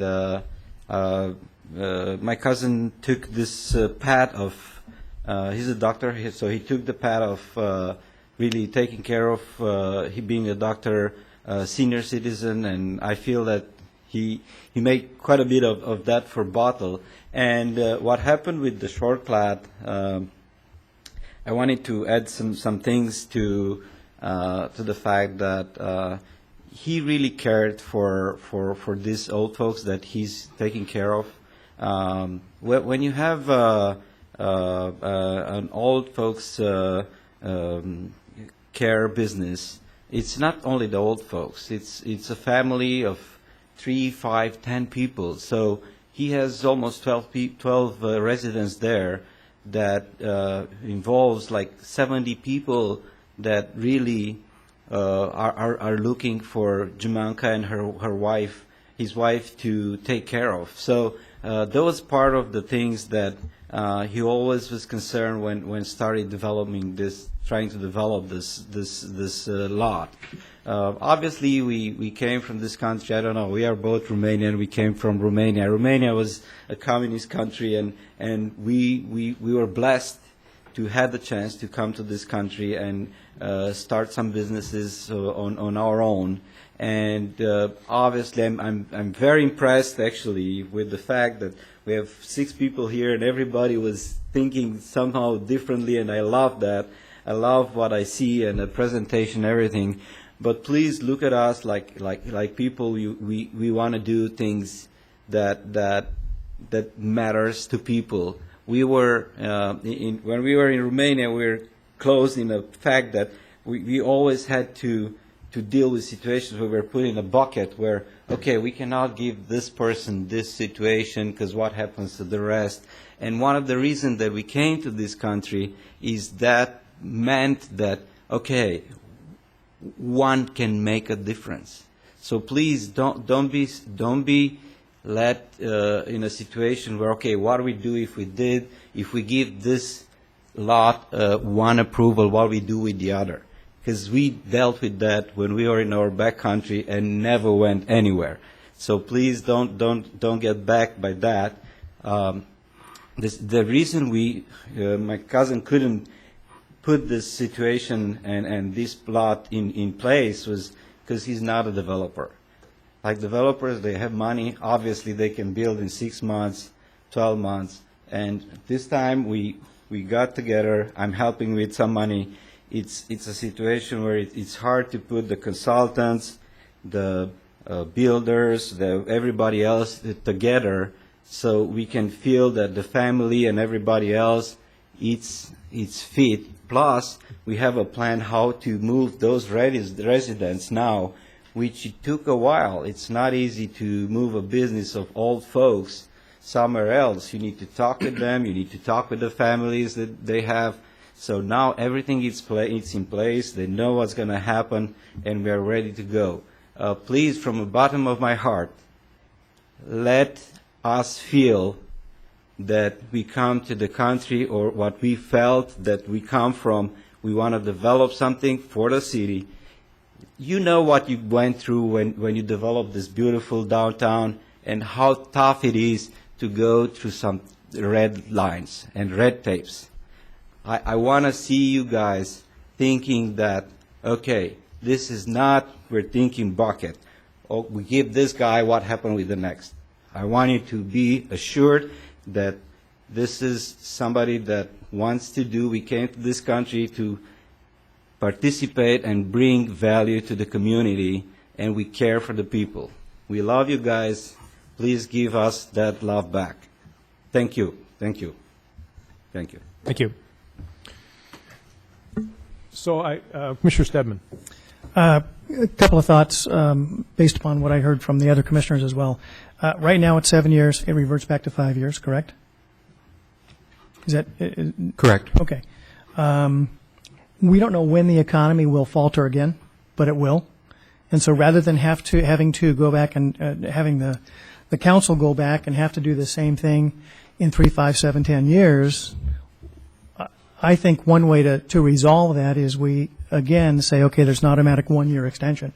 J: my cousin took this path of. He's a doctor, so he took the path of really taking care of he being a doctor, senior citizen, and I feel that he made quite a bit of that for Bothell. And what happened with the short plat, I wanted to add some things to the fact that he really cared for these old folks that he's taking care of. When you have an old folks care business, it's not only the old folks. It's a family of 3, 5, 10 people. So he has almost 12 residents there. That involves like 70 people that really are looking for Jumanka and her wife, his wife, to take care of. So that was part of the things that he always was concerned when started developing this, trying to develop this lot. Obviously, we came from this country. I don't know. We are both Romanian. We came from Romania. Romania was a communist country, and we were blessed to have the chance to come to this country and start some businesses on our own. And obviously, I'm very impressed actually with the fact that we have 6 people here, and everybody was thinking somehow differently, and I love that. I love what I see and the presentation, everything. But please look at us like people. We want to do things that matters to people. We were when we were in Romania, we were close in the fact that we always had to deal with situations where we're put in a bucket where, okay, we cannot give this person this situation because what happens to the rest. And one of the reasons that we came to this country is that meant that, okay, one can make a difference. So please don't be let in a situation where, okay, what do we do if we give this lot one approval, what we do with the other? Because we dealt with that when we were in our back country and never went anywhere. So please don't get back by that. The reason my cousin couldn't put this situation and this plot in place was because he's not a developer. Like developers, they have money. Obviously, they can build in 6 months, 12 months. And this time we got together. I'm helping with some money. It's a situation where it's hard to put the consultants, the builders, everybody else together, so we can feel that the family and everybody else it's fit. Plus, we have a plan how to move those residents now, which it took a while. It's not easy to move a business of old folks somewhere else. You need to talk with them. You need to talk with the families that they have. So now everything it's in place. They know what's going to happen, and we're ready to go. Please, from the bottom of my heart, let us feel that we come to the country, or what we felt that we come from. We want to develop something for the city. You know what you went through when you developed this beautiful downtown, and how tough it is to go through some red lines and red tapes. I want to see you guys thinking that, okay, this is not, we're thinking bucket. Oh, we give this guy, what happened with the next? I want you to be assured that this is somebody that wants to do. We came to this country to participate and bring value to the community, and we care for the people. We love you guys. Please give us that love back. Thank you. Thank you. Thank you.
A: Thank you. So, Commissioner Stedman.
I: A couple of thoughts based upon what I heard from the other commissioners as well. Right now, it's 7 years. It reverts back to 5 years, correct? Is that
B: Correct.
I: okay? We don't know when the economy will falter again, but it will. And so, rather than having to go back and having the council go back and have to do the same thing in 3, 5, 7, 10 years, I think one way to resolve that is we, again, say, okay, there's an automatic 1-year extension.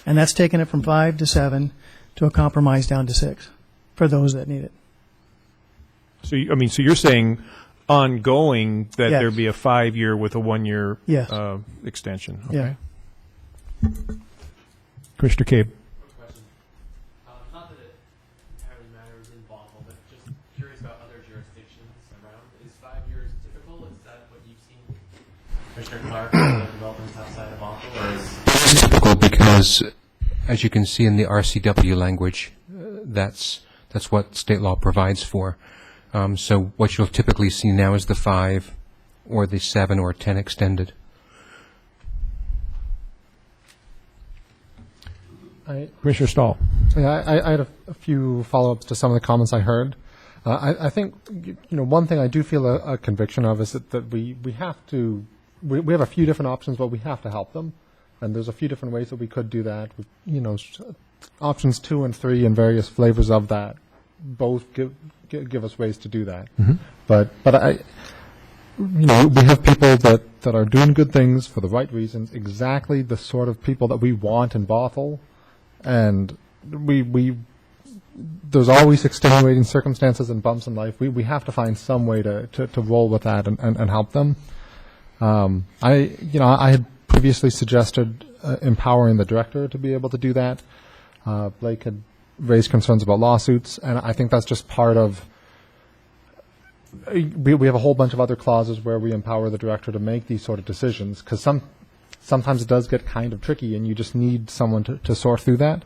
I: And that's taking it from 5 to 7 to a compromise down to 6 for those that need it.
A: So, so you're saying ongoing that
I: Yes.
A: there be a 5-year with a 1-year
I: Yes.
A: extension?
I: Yeah.
A: Okay. Commissioner Cabe.
F: Not that it entirely matters in Bothell, but just curious about other jurisdictions around. Is 5 years typical? Is that what you've seen, Commissioner Clark, for developments outside of Bothell, or is
B: It's typical because, as you can see in the RCW language, that's what state law provides for. So what you'll typically see now is the 5 or the 7 or 10 extended.
A: Commissioner Stahl.
D: Yeah, I had a few follow-ups to some of the comments I heard. I think, one thing I do feel a conviction of is that we have to, we have a few different options, but we have to help them. And there's a few different ways that we could do that. Options 2 and 3 and various flavors of that both give us ways to do that.
A: Mm-hmm.
D: But we have people that are doing good things for the right reasons, exactly the sort of people that we want in Bothell. And there's always extenuating circumstances and bumps in life. We have to find some way to roll with that and help them. I had previously suggested empowering the director to be able to do that. Blake had raised concerns about lawsuits, and I think that's just part of. We have a whole bunch of other clauses where we empower the director to make these sort of decisions, because sometimes it does get kind of tricky, and you just need someone to sort through that.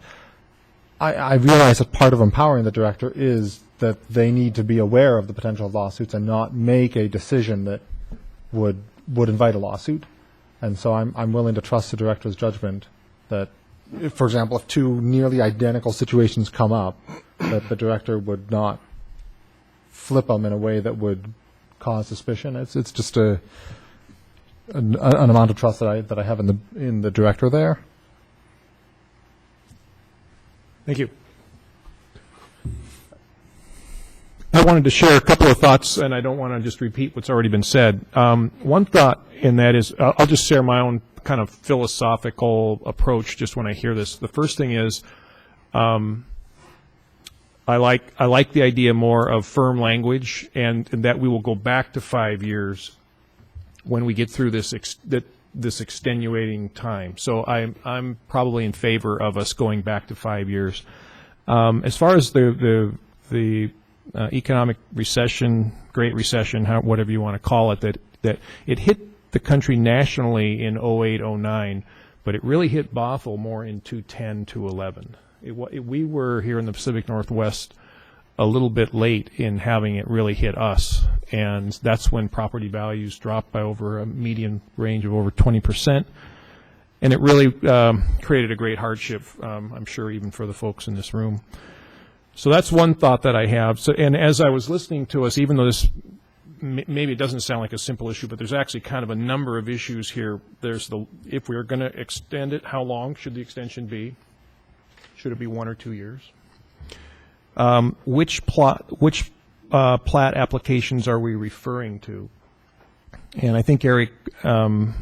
D: I realize that part of empowering the director is that they need to be aware of the potential lawsuits and not make a decision that would invite a lawsuit. And so I'm willing to trust the director's judgment that, if, for example, if 2 nearly identical situations come up, that the director would not flip them in a way that would cause suspicion. It's just an amount of trust that I have in the director there.
E: Thank you.
A: I wanted to share a couple of thoughts, and I don't want to just repeat what's already been said. One thought, and that is, I'll just share my own kind of philosophical approach just when I hear this. The first thing is, I like the idea more of firm language, and that we will go back to 5 years when we get through this this extenuating time. So I'm probably in favor of us going back to 5 years. As far as the economic recession, Great Recession, whatever you want to call it, that it hit the country nationally in 08, 09, but it really hit Bothell more in 2010 to 11. We were here in the Pacific Northwest a little bit late in having it really hit us, and that's when property values dropped by over a median range of over 20%, and it really created a great hardship, I'm sure, even for the folks in this room. So that's one thought that I have. So, and as I was listening to us, even though this maybe it doesn't sound like a simple issue, but there's actually kind of a number of issues here. There's if we're going to extend it, how long should the extension be? Should it be 1 or 2 years? Which plat applications are we referring to? And I think Commissioner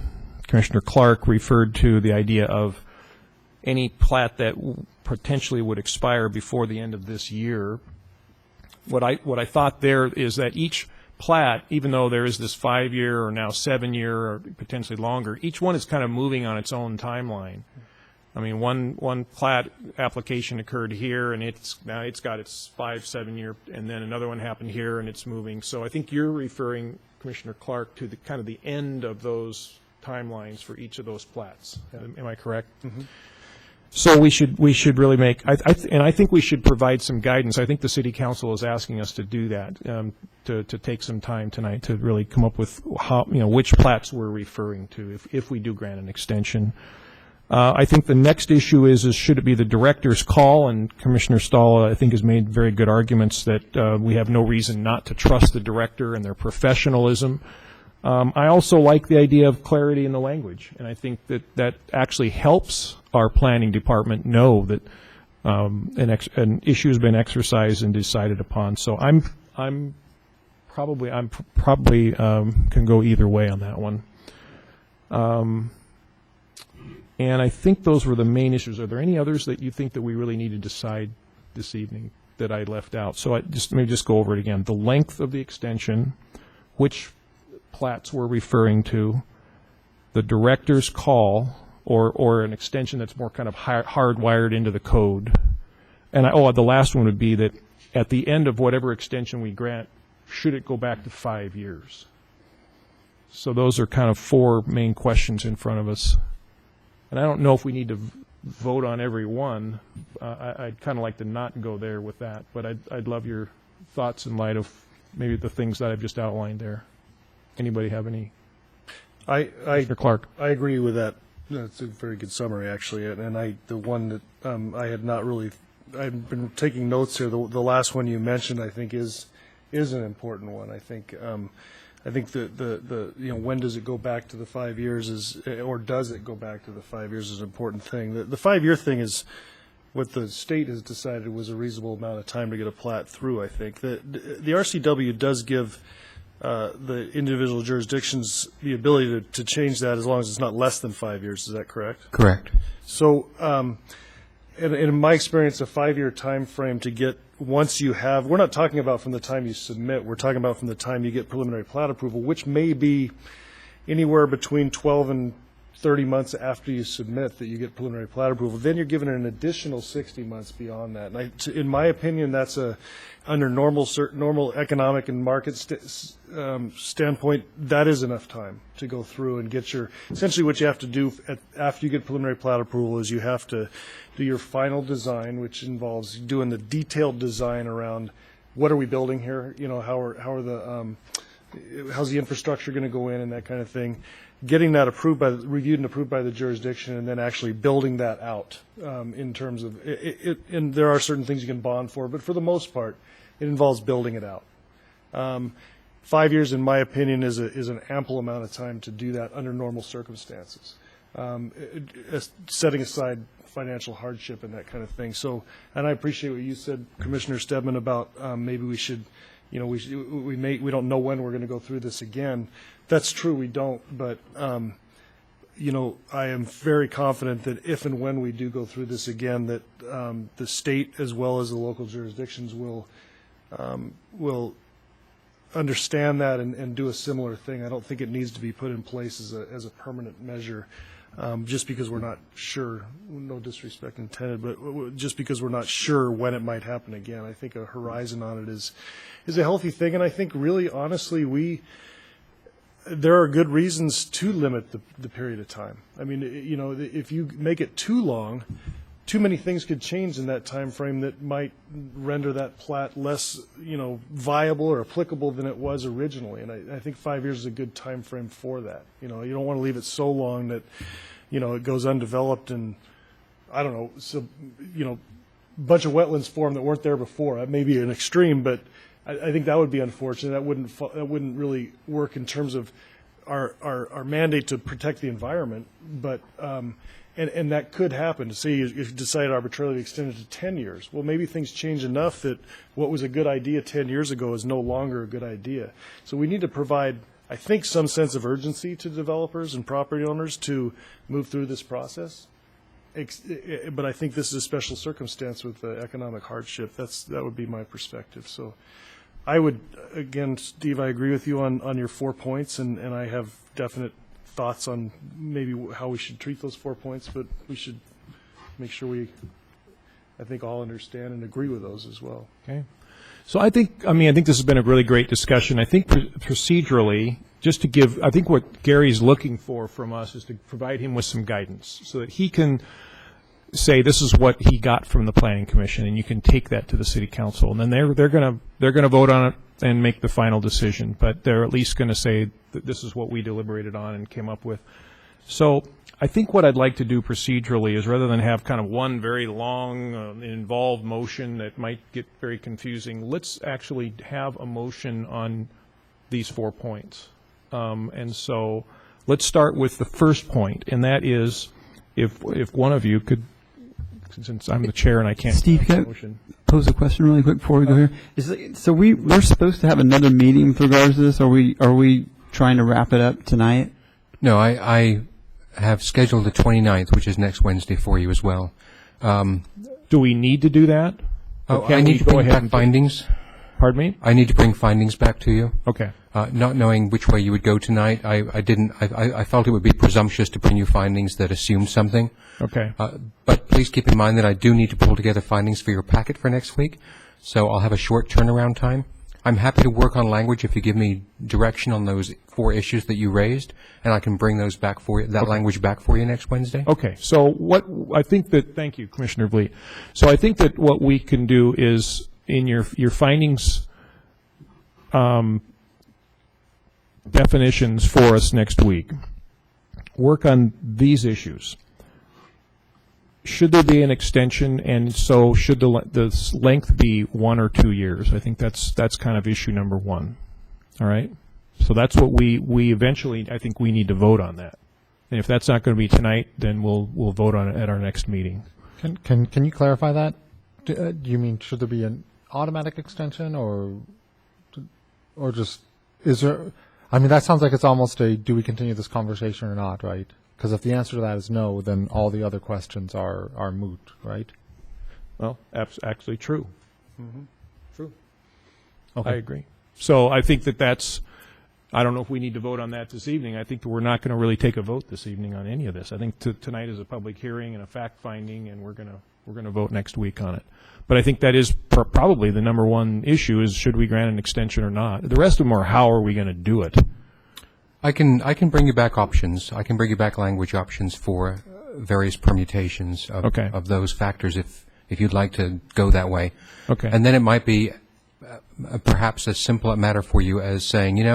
A: Clark referred to the idea of any plat that potentially would expire before the end of this year. What I thought there is that each plat, even though there is this 5-year or now 7-year or potentially longer, each one is kind of moving on its own timeline. I mean, one plat application occurred here, and now it's got its 5-7 year, and then another one happened here, and it's moving. So I think you're referring, Commissioner Clark, to the kind of the end of those timelines for each of those plats. Am I correct? Mm-hmm. So we should really make, and I think we should provide some guidance. I think the City Council is asking us to do that, to take some time tonight to really come up with how, which plats we're referring to if we do grant an extension. I think the next issue is should it be the director's call, and Commissioner Stahl, I think, has made very good arguments that we have no reason not to trust the director and their professionalism. I also like the idea of clarity in the language, and I think that actually helps our planning department know that an issue has been exercised and decided upon. So I'm probably can go either way on that one. And I think those were the main issues. Are there any others that you think that we really need to decide this evening that I left out? So let me just go over it again. The length of the extension, which plats we're referring to, the director's call, or an extension that's more kind of hardwired into the code. And the last one would be that at the end of whatever extension we grant, should it go back to 5 years? So those are kind of 4 main questions in front of us. And I don't know if we need to vote on every one. I'd kind of like to not go there with that, but I'd love your thoughts in light of maybe the things that I've just outlined there. Anybody have any? Mr. Clark.
E: I agree with that. That's a very good summary, actually. And the one that I had not really, I've been taking notes here. The last one you mentioned, I think, is an important one. I think the when does it go back to the 5 years or does it go back to the 5 years is an important thing. The 5-year thing is what the state has decided was a reasonable amount of time to get a plat through. I think the RCW does give the individual jurisdictions the ability to change that as long as it's not less than 5 years. Is that correct?
J: Correct.
E: So, in my experience, a 5-year time frame to get, once you have, we're not talking about from the time you submit, we're talking about from the time you get preliminary plat approval, which may be anywhere between 12 and 30 months after you submit that you get preliminary plat approval. Then you're given an additional 60 months beyond that. And in my opinion, that's under normal economic and market standpoint, that is enough time to go through and get essentially what you have to do after you get preliminary plat approval is you have to do your final design, which involves doing the detailed design around what are we building here, how's the infrastructure going to go in and that kind of thing. Getting that reviewed and approved by the jurisdiction, and then actually building that out in terms of it. And there are certain things you can bond for, but for the most part, it involves building it out. 5 years, in my opinion, is an ample amount of time to do that under normal circumstances. setting aside financial hardship and that kind of thing. So, and I appreciate what you said, Commissioner Stedman, about maybe we should, you know, we don't know when we're going to go through this again. That's true, we don't, but you know, I am very confident that if and when we do go through this again, that the state as well as the local jurisdictions will understand that and do a similar thing. I don't think it needs to be put in place as a permanent measure, just because we're not sure, no disrespect intended, but just because we're not sure when it might happen again. I think a horizon on it is a healthy thing, and I think really, honestly, there are good reasons to limit the period of time. I mean, you know, if you make it too long, too many things could change in that time frame that might render that plat less, you know, viable or applicable than it was originally. And I think 5 years is a good time frame for that. You know, you don't want to leave it so long that, you know, it goes undeveloped and, I don't know, so, you know, a bunch of wetlands form that weren't there before. That may be an extreme, but I think that would be unfortunate. That wouldn't really work in terms of our mandate to protect the environment. But and that could happen. Say if you decide arbitrarily to extend it to 10 years. Well, maybe things change enough that what was a good idea 10 years ago is no longer a good idea. So we need to provide, I think, some sense of urgency to developers and property owners to move through this process. But I think this is a special circumstance with economic hardship. That would be my perspective. So I would, again, Steve, I agree with you on your 4 points, and I have definite thoughts on maybe how we should treat those 4 points, but we should make sure I think, all understand and agree with those as well.
A: Okay. So I think this has been a really great discussion. I think procedurally, just to give, I think what Gary's looking for from us is to provide him with some guidance so that he can say this is what he got from the Planning Commission, and you can take that to the City Council, and then they're gonna vote on it and make the final decision. But they're at least going to say that this is what we deliberated on and came up with. So I think what I'd like to do procedurally is, rather than have kind of one very long, involved motion that might get very confusing, let's actually have a motion on these 4 points. And so let's start with the first point, and that is, if one of you could, since I'm the chair and I can't.
H: Steve, can I pose a question really quick before we go here? So we're supposed to have another meeting with regards to this. Are we trying to wrap it up tonight?
B: No, I have scheduled the 29th, which is next Wednesday, for you as well.
A: Do we need to do that?
B: I need to bring back findings.
A: Pardon me?
B: I need to bring findings back to you.
A: Okay.
B: Not knowing which way you would go tonight, I felt it would be presumptuous to bring you findings that assumed something.
A: Okay.
B: But please keep in mind that I do need to pull together findings for your packet for next week, so I'll have a short turnaround time. I'm happy to work on language if you give me direction on those 4 issues that you raised, and I can bring those back for you, language back for you next Wednesday.
A: Okay. So thank you, Commissioner Vliet. So I think that what we can do is, in your findings definitions for us next week, work on these issues. Should there be an extension, and so should the length be 1 or 2 years? I think that's kind of issue number 1. All right. So that's what we eventually, I think we need to vote on that. And if that's not going to be tonight, then we'll vote on it at our next meeting.
D: Can you clarify that? Do you mean, should there be an automatic extension, or just, is there? I mean, that sounds like it's almost a, do we continue this conversation or not, right? Because if the answer to that is no, then all the other questions are moot, right?
A: Well, actually true.
E: Mm-hmm.
A: True.
D: Okay.
A: I agree. So I think that's, I don't know if we need to vote on that this evening. I think that we're not going to really take a vote this evening on any of this. I think tonight is a public hearing and a fact finding, and we're going to vote next week on it. But I think that is probably the number 1 issue, is should we grant an extension or not. The rest of them are, how are we going to do it?
B: I can bring you back options. I can bring you back language options for various permutations of those factors if you'd like to go that way.
A: Okay.
B: And then it might be perhaps a simple matter for you as saying,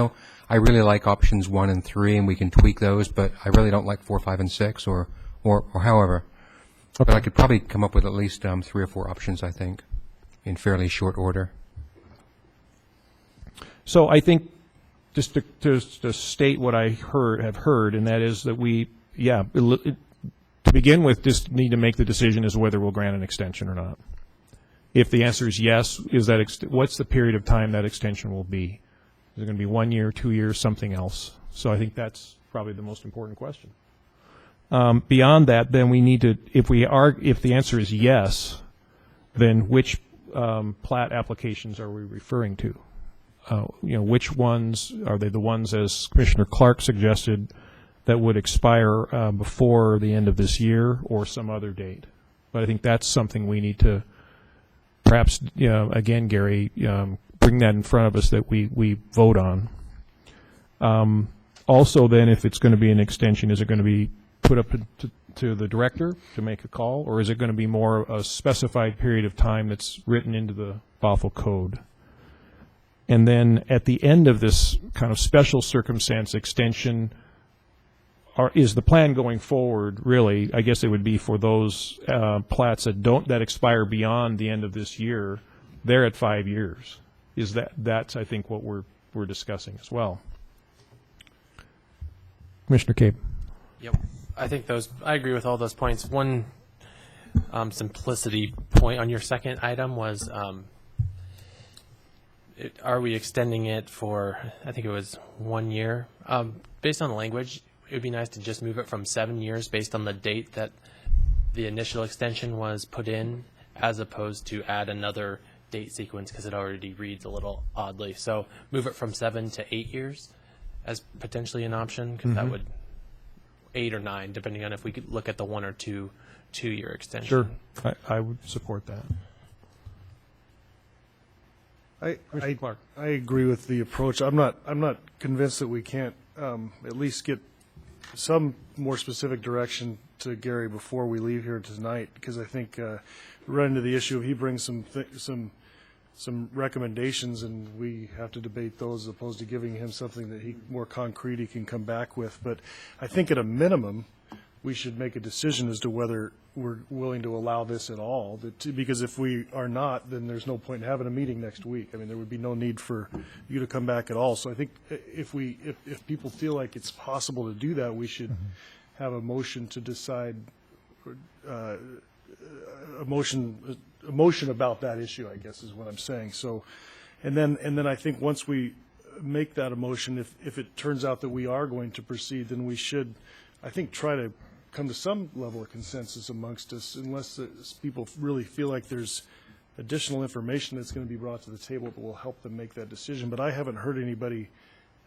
B: I really like options 1 and 3, and we can tweak those, but I really don't like 4, 5, and 6, or however. Okay. But I could probably come up with at least 3 or 4 options, I think, in fairly short order.
A: So I think, just to state what I have heard, and that is that we yeah, to begin with, just need to make the decision as to whether we'll grant an extension or not. If the answer is yes, what's the period of time that extension will be? Is it going to be 1 year, 2 years, something else? So I think that's probably the most important question. Beyond that, then we need to, if the answer is yes, then which plat applications are we referring to? Which ones, are they the ones, as Commissioner Clark suggested, that would expire before the end of this year or some other date? But I think that's something we need to perhaps, again, Gary, bring that in front of us that we vote on. Also, then, if it's going to be an extension, is it going to be put up to the director to make a call, or is it going to be more a specified period of time that's written into the Bothell Code? And then at the end of this kind of special circumstance extension, is the plan going forward really, I guess it would be for those plats that expire beyond the end of this year, they're at 5 years. That's I think what we're discussing as well. Commissioner Cape.
F: Yep. I think I agree with all those points. One simplicity point on your second item was, are we extending it for, I think it was 1 year? Based on the language, it would be nice to just move it from 7 years based on the date that the initial extension was put in, as opposed to add another date sequence, because it already reads a little oddly. So move it from 7 to 8 years as potentially an option, because that would 8 or 9, depending on if we could look at the 1 or 2 year extension.
A: Sure, I would support that. Commissioner Clark.
E: I agree with the approach. I'm not convinced that we can't at least get some more specific direction to Gary before we leave here tonight, because I think we run into the issue of he brings some recommendations, and we have to debate those as opposed to giving him something that more concrete he can come back with. But I think at a minimum, we should make a decision as to whether we're willing to allow this at all. Because if we are not, then there's no point in having a meeting next week. I mean, there would be no need for you to come back at all. So I think if people feel like it's possible to do that, we should have a motion to decide, a motion about that issue, I guess is what I'm saying. So, and then I think once we make that a motion, if it turns out that we are going to proceed, then we should, I think, try to come to some level of consensus amongst us, unless people really feel like there's additional information that's going to be brought to the table that will help them make that decision. But I haven't heard anybody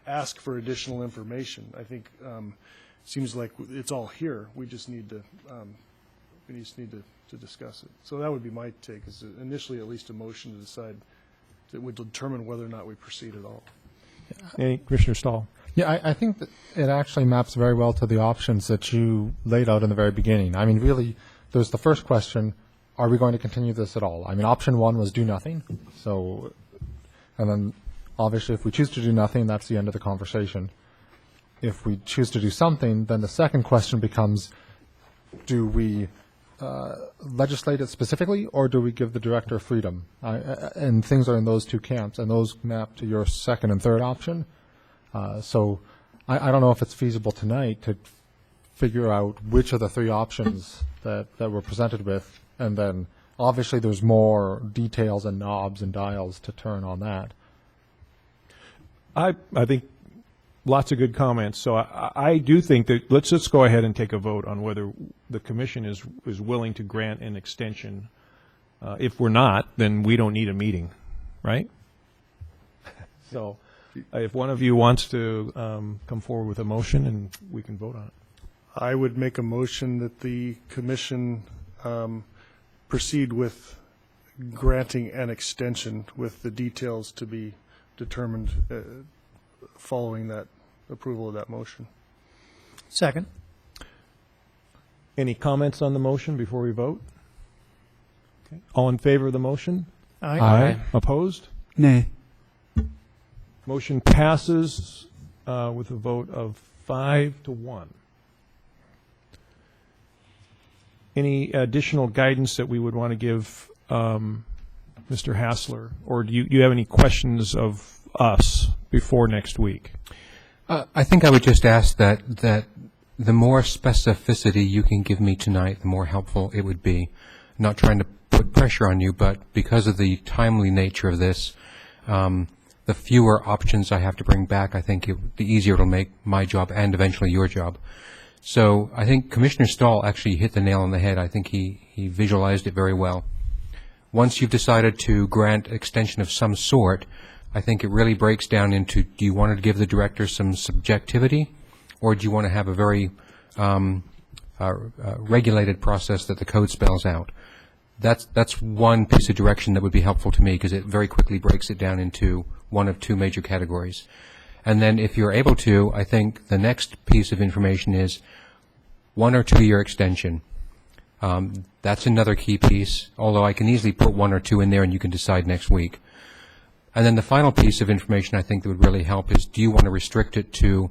E: ask for additional information. I think it seems like it's all here. We just need to to discuss it. So that would be my take, is initially at least a motion to decide that would determine whether or not we proceed at all.
A: Commissioner Stahl.
D: Yeah, I think that it actually maps very well to the options that you laid out in the very beginning. I mean, really, there's the first question, are we going to continue this at all? I mean, option one was do nothing. So, and then obviously if we choose to do nothing, that's the end of the conversation. If we choose to do something, then the second question becomes, do we legislate it specifically, or do we give the director freedom? And things are in those two camps, and those map to your second and third option. So I don't know if it's feasible tonight to figure out which of the three options that we're presented with, and then obviously there's more details and knobs and dials to turn on that.
A: I think lots of good comments. So I do think that let's just go ahead and take a vote on whether the commission is willing to grant an extension. If we're not, then we don't need a meeting, right? So if one of you wants to come forward with a motion, and we can vote on it.
E: I would make a motion that the commission proceed with granting an extension with the details to be determined following that approval of that motion.
I: Second.
A: Any comments on the motion before we vote? Okay. All in favor of the motion?
I: Aye.
F: Aye.
A: Opposed?
H: Nay.
A: Motion passes with a vote of 5-1. Any additional guidance that we would want to give Mr. Hassler, or do you have any questions of us before next week?
B: I think I would just ask that The more specificity you can give me tonight, the more helpful it would be. Not trying to put pressure on you, but because of the timely nature of this, the fewer options I have to bring back, I think the easier it'll make my job and eventually your job. So I think Commissioner Stahl actually hit the nail on the head. I think he visualized it very well. Once you've decided to grant extension of some sort, I think it really breaks down into, do you want to give the director some subjectivity, or do you want to have a very regulated process that the code spells out? That's one piece of direction that would be helpful to me, because it very quickly breaks it down into one of two major categories. And then if you're able to, I think the next piece of information is 1 or 2 year extension. That's another key piece, although I can easily put 1 or 2 in there and you can decide next week. And then the final piece of information I think that would really help is, do you want to restrict it to,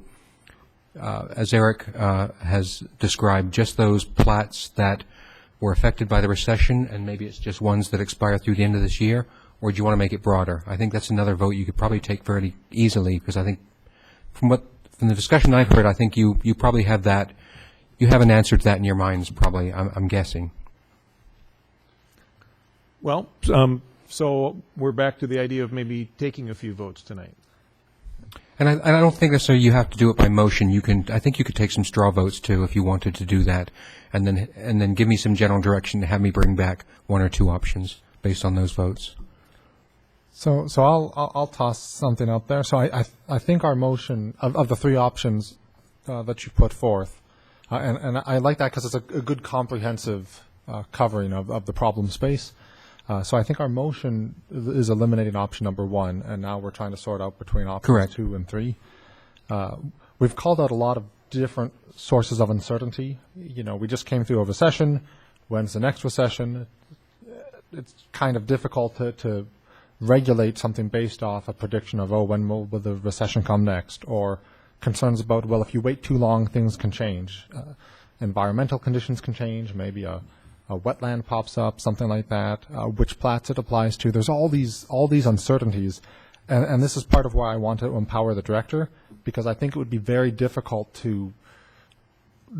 B: as Eric has described, just those plats that were affected by the recession, and maybe it's just ones that expire through the end of this year, or do you want to make it broader? I think that's another vote you could probably take fairly easily, because I think from the discussion I've heard, I think you probably have that, you have an answer to that in your minds, probably, I'm guessing.
A: Well, so we're back to the idea of maybe taking a few votes tonight.
B: And I don't think necessarily you have to do it by motion. I think you could take some straw votes too if you wanted to do that, and then give me some general direction to have me bring back 1 or 2 options based on those votes.
D: So I'll toss something out there. So I think our motion of the 3 options that you put forth, and I like that because it's a good comprehensive covering of the problem space. So I think our motion is eliminating option number 1, and now we're trying to sort out between options
B: Correct.
D: 2 and 3. We've called out a lot of different sources of uncertainty. You know, we just came through a recession. When's the next recession? It's kind of difficult to regulate something based off a prediction of, when will the recession come next, or concerns about, well, if you wait too long, things can change. Environmental conditions can change, maybe a wetland pops up, something like that, which plats it applies to. There's all these uncertainties, and this is part of why I want to empower the director, because I think it would be very difficult to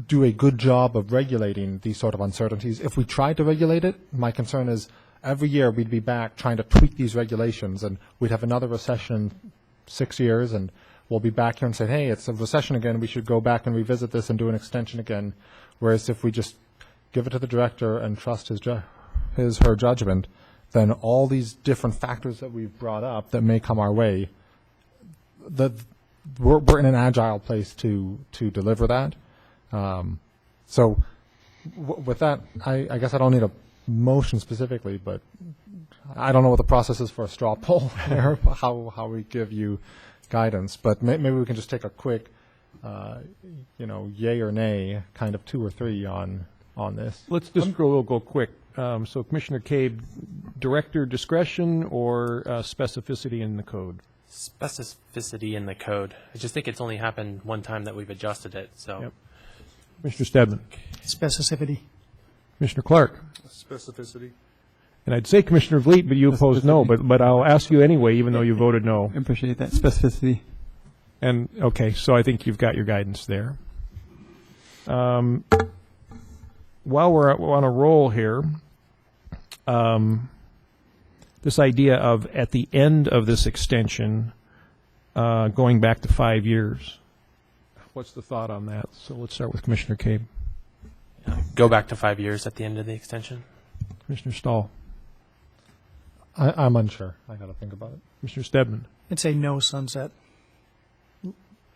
D: do a good job of regulating these sort of uncertainties. If we tried to regulate it, my concern is every year we'd be back trying to tweak these regulations, and we'd have another recession in 6 years, and we'll be back here and say, hey, it's a recession again, we should go back and revisit this and do an extension again. Whereas if we just give it to the director and trust her judgment, then all these different factors that we've brought up that may come our way, we're in an agile place to deliver that. So with that, I guess I don't need a motion specifically, but I don't know what the process is for a straw poll there, how we give you guidance. But maybe we can just take a quick, yay or nay, kind of 2 or 3 on this.
A: Let's just go quick. So Commissioner Cabe, director discretion or specificity in the code?
F: Specificity in the code. I just think it's only happened one time that we've adjusted it. So,
A: Yep. Commissioner Stedman.
I: Specificity.
A: Commissioner Clark.
E: Specificity.
A: And I'd say Commissioner Vliet, but you opposed no, but I'll ask you anyway, even though you voted no.
H: I appreciate that specificity.
A: And, okay, so I think you've got your guidance there. While we're on a roll here, this idea of at the end of this extension, going back to 5 years, what's the thought on that? So let's start with Commissioner Cabe.
F: go back to 5 years at the end of the extension.
A: Commissioner Stahl.
D: I'm unsure. I got to think about it.
A: Commissioner Stedman.
I: I'd say no sunset.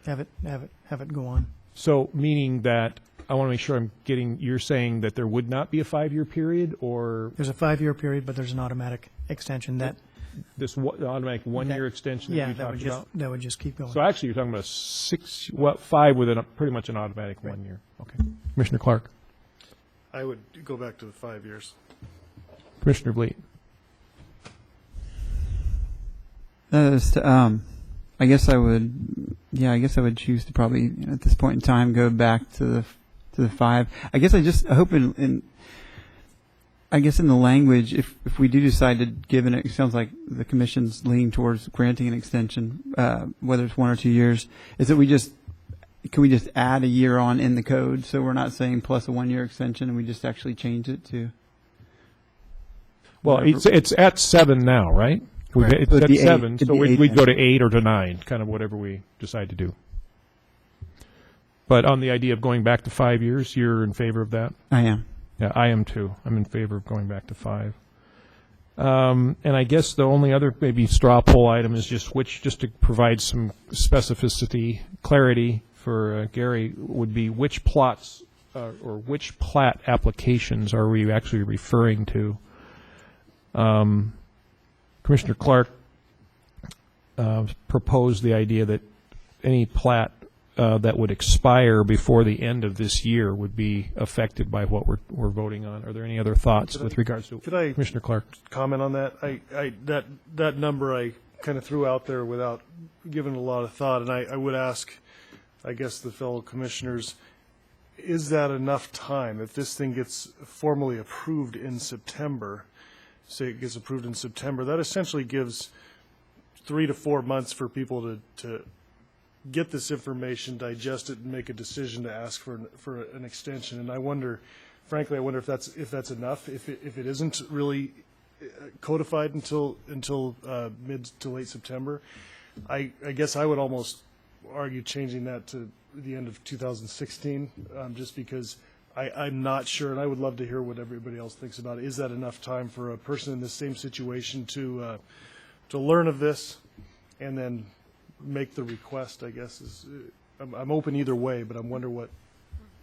I: Have it go on.
A: So meaning that, I want to make sure I'm getting, you're saying that there would not be a 5-year period, or
I: There's a 5-year period, but there's an automatic extension that,
A: this automatic 1-year extension that
I: yeah,
A: you talked about?
I: that would just keep going.
A: So actually, you're talking about 5 with pretty much an automatic 1 year. Okay. Commissioner Clark.
E: I would go back to the 5 years.
A: Commissioner Vliet.
H: I guess I would choose to probably at this point in time go back to the 5. I guess I hope in the language, if we do decide to give it sounds like the commission's leaning towards granting an extension, whether it's 1 or 2 years, is that we just can we just add a year on in the code? So we're not saying plus a 1 year extension, and we just actually change it to.
A: Well, it's at 7 now, right? It's
H: It'd
A: at
H: be
A: 7,
H: it'd
A: so
H: be
A: we'd
H: 8
A: go to 8 or to 9, kind of whatever we decide to do. But on the idea of going back to 5 years, you're in favor of that?
H: I am.
A: Yeah, I am too. I'm in favor of going back to 5. And I guess the only other maybe straw poll item is just to provide some specificity, clarity for Gary, would be which plots or which plat applications are we actually referring to? Commissioner Clark proposed the idea that any plat that would expire before the end of this year would be affected by what we're voting on. Are there any other thoughts with regards to Commissioner Clark?
E: Comment on that? That number I kind of threw out there without giving it a lot of thought, and I would ask, I guess, the fellow commissioners, is that enough time? If this thing gets formally approved in September, say it gets approved in September, that essentially gives 3 to 4 months for people to get this information, digest it, and make a decision to ask for an extension. And I wonder, frankly, if that's enough. If it isn't really codified until mid to late September, I guess I would almost argue changing that to the end of 2016, just because I'm not sure, and I would love to hear what everybody else thinks about it. Is that enough time for a person in the same situation to learn of this and then make the request? I guess I'm open either way, but I'm wondering what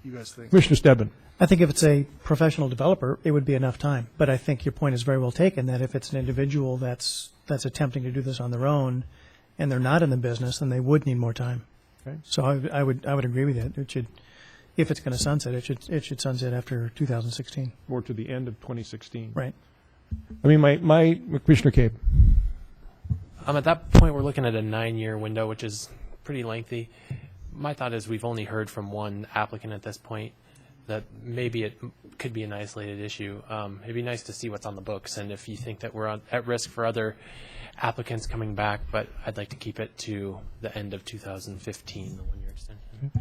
E: you guys think.
A: Commissioner Stebbin.
I: I think if it's a professional developer, it would be enough time. But I think your point is very well taken, that if it's an individual that's attempting to do this on their own and they're not in the business, then they would need more time.
A: Okay.
I: So I would agree with that. It should, if it's going to sunset, it should sunset after 2016.
A: Or to the end of 2016.
I: Right.
A: I mean, my Commissioner Cabe.
F: At that point, we're looking at a 9-year window, which is pretty lengthy. My thought is we've only heard from one applicant at this point, that maybe it could be an isolated issue. It'd be nice to see what's on the books, and if you think that we're at risk for other applicants coming back, but I'd like to keep it to the end of 2015, the 1-year extension.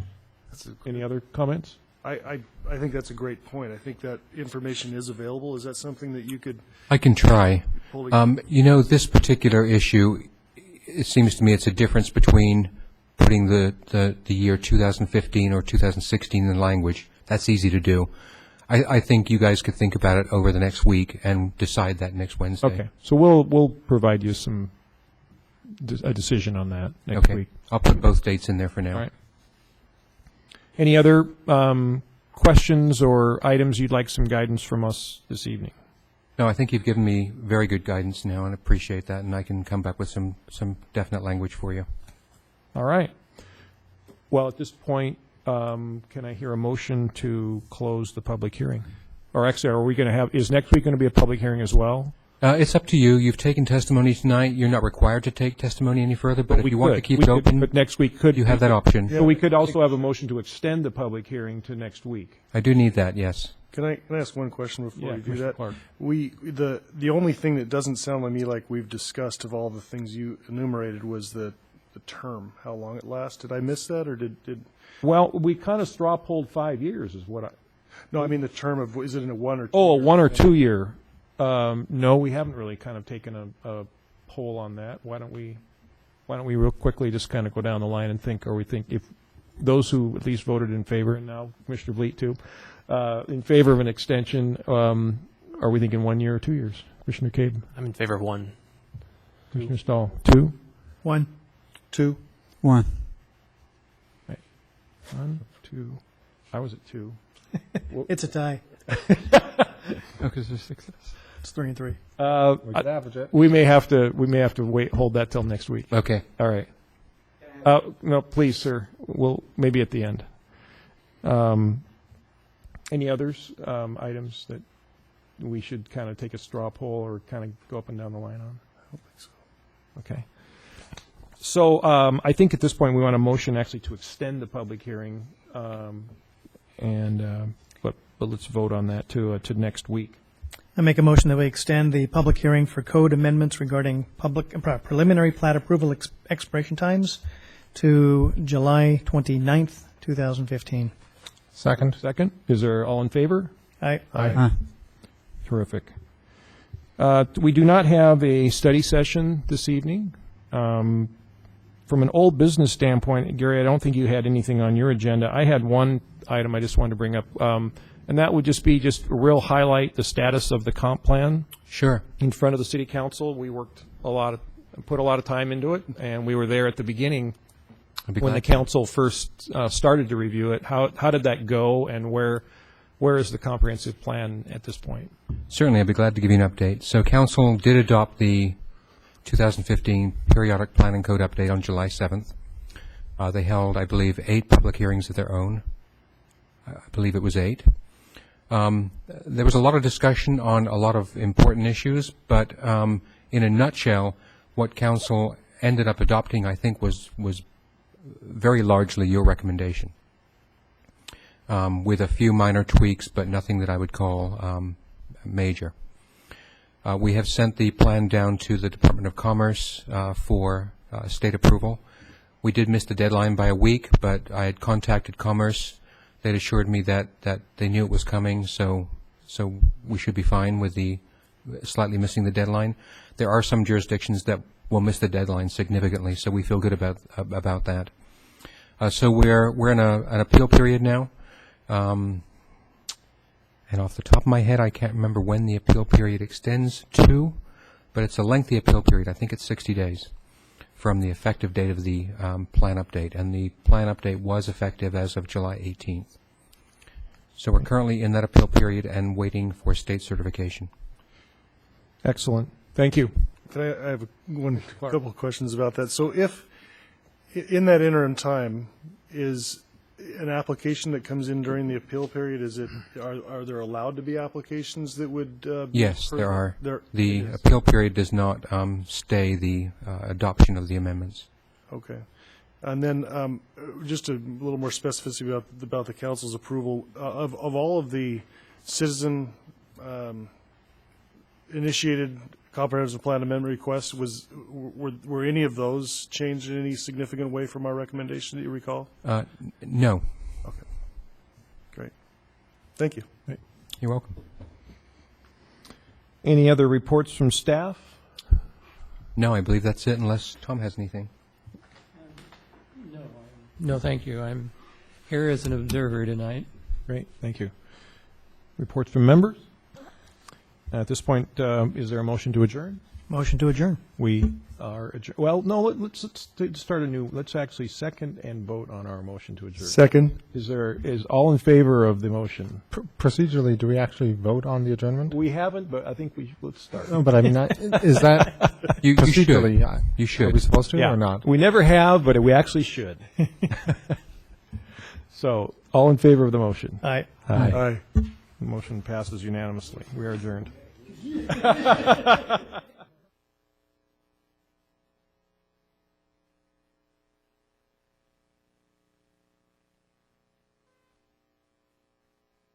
A: Any other comments?
E: I think that's a great point. I think that information is available. Is that something that you could
B: I can try.
E: pull together?
B: This particular issue, it seems to me it's a difference between putting the year 2015 or 2016 in language. That's easy to do. I think you guys could think about it over the next week and decide that next Wednesday.
A: Okay, so we'll provide you a decision on that next week.
B: I'll put both dates in there for now.
A: All right. Any other questions or items you'd like some guidance from us this evening?
B: No, I think you've given me very good guidance now, and I appreciate that, and I can come back with some definite language for you.
A: All right. Well, at this point, can I hear a motion to close the public hearing? Or actually, are we going to have, is next week going to be a public hearing as well?
B: It's up to you. You've taken testimony tonight. You're not required to take testimony any further, but if you want to keep it open,
A: but next week could
B: you have that option.
A: So we could also have a motion to extend the public hearing to next week.
B: I do need that, yes.
E: Can I ask one question before you do
A: Commissioner
E: that?
A: Clark.
E: The only thing that doesn't sound to me like we've discussed of all the things you enumerated was the term, how long it lasts. Did I miss that, or did?
A: Well, we kind of straw polled 5 years is what I.
E: No, I mean the term of, is it in a 1 or 2?
A: Oh, a 1 or 2 year. No, we haven't really kind of taken a poll on that. Why don't we real quickly just kind of go down the line and think, or we think if those who at least voted in favor, and now Commissioner Vliet too, in favor of an extension, are we thinking 1 year or 2 years? Commissioner Cabe?
F: I'm in favor of 1.
A: Commissioner Stahl? 2?
I: 1.
E: 2.
H: 1.
A: 1, 2. I was at 2.
I: It's a tie.
H: Because there's 6.
I: It's 3 and 3.
A: We may have to wait, hold that till next week.
B: Okay.
A: All right. No, please, sir. We'll maybe at the end. Any others, items that we should kind of take a straw poll or kind of go up and down the line on? I don't think so. Okay. So I think at this point we want a motion actually to extend the public hearing, but let's vote on that to next week.
I: I make a motion that we extend the public hearing for code amendments regarding preliminary plat approval expiration times to July 29th, 2015.
D: Second.
A: Second. Is there all in favor?
I: Aye.
H: Aye.
A: Terrific. We do not have a study session this evening. From an old business standpoint, Gary, I don't think you had anything on your agenda. I had one item I just wanted to bring up, and that would just be a real highlight the status of the comp plan
B: Sure.
A: in front of the city council. We worked put a lot of time into it, and we were there at the beginning
B: I'd be
A: when the
B: glad to.
A: council first started to review it. How did that go, and where is the comprehensive plan at this point?
B: Certainly, I'd be glad to give you an update. So council did adopt the 2015 Periodic Plan and Code Update on July 7th. They held, I believe, 8 public hearings of their own. I believe it was 8. There was a lot of discussion on a lot of important issues, but in a nutshell, what council ended up adopting, I think, was very largely your recommendation, with a few minor tweaks, but nothing that I would call major. We have sent the plan down to the Department of Commerce for state approval. We did miss the deadline by a week, but I had contacted Commerce. They'd assured me that they knew it was coming, so we should be fine with the slightly missing the deadline. There are some jurisdictions that will miss the deadline significantly, so we feel good about that. So we're in an appeal period now. And off the top of my head, I can't remember when the appeal period extends to, but it's a lengthy appeal period. I think it's 60 days from the effective date of the plan update, and the plan update was effective as of July 18th. So we're currently in that appeal period and waiting for state certification.
A: Excellent. Thank you.
E: I have a couple of questions about that. So if, in that interim time, is an application that comes in during the appeal period, are there allowed to be applications that would?
B: Yes, there are.
E: There
B: The
E: is.
B: appeal period does not stay the adoption of the amendments.
E: Okay. And then just a little more specificity about the council's approval of all of the citizen initiated comprehensive plan amendment requests. Were any of those changed in any significant way from our recommendation that you recall?
B: No.
E: Okay. Great. Thank you.
B: You're welcome.
A: Any other reports from staff?
B: No, I believe that's it, unless Tom has anything.
C: No, thank you. I'm here as an observer tonight.
A: Great, thank you. Reports from members? At this point, is there a motion to adjourn?
I: Motion to adjourn.
A: We are adjourned. Well, no, let's start anew. Let's actually second and vote on our motion to adjourn.
E: Second.
A: Is all in favor of the motion?
D: Procedurally, do we actually vote on the adjournment?
A: We haven't, but I think let's start.
D: No, but I mean, is that
B: You should.
D: procedurally?
B: You
D: Are
B: should.
D: we supposed to
A: Yeah.
D: or not?
A: We never have, but we actually should. So, all in favor of the motion?
I: Aye.
E: Aye.
A: The motion passes unanimously. We are adjourned.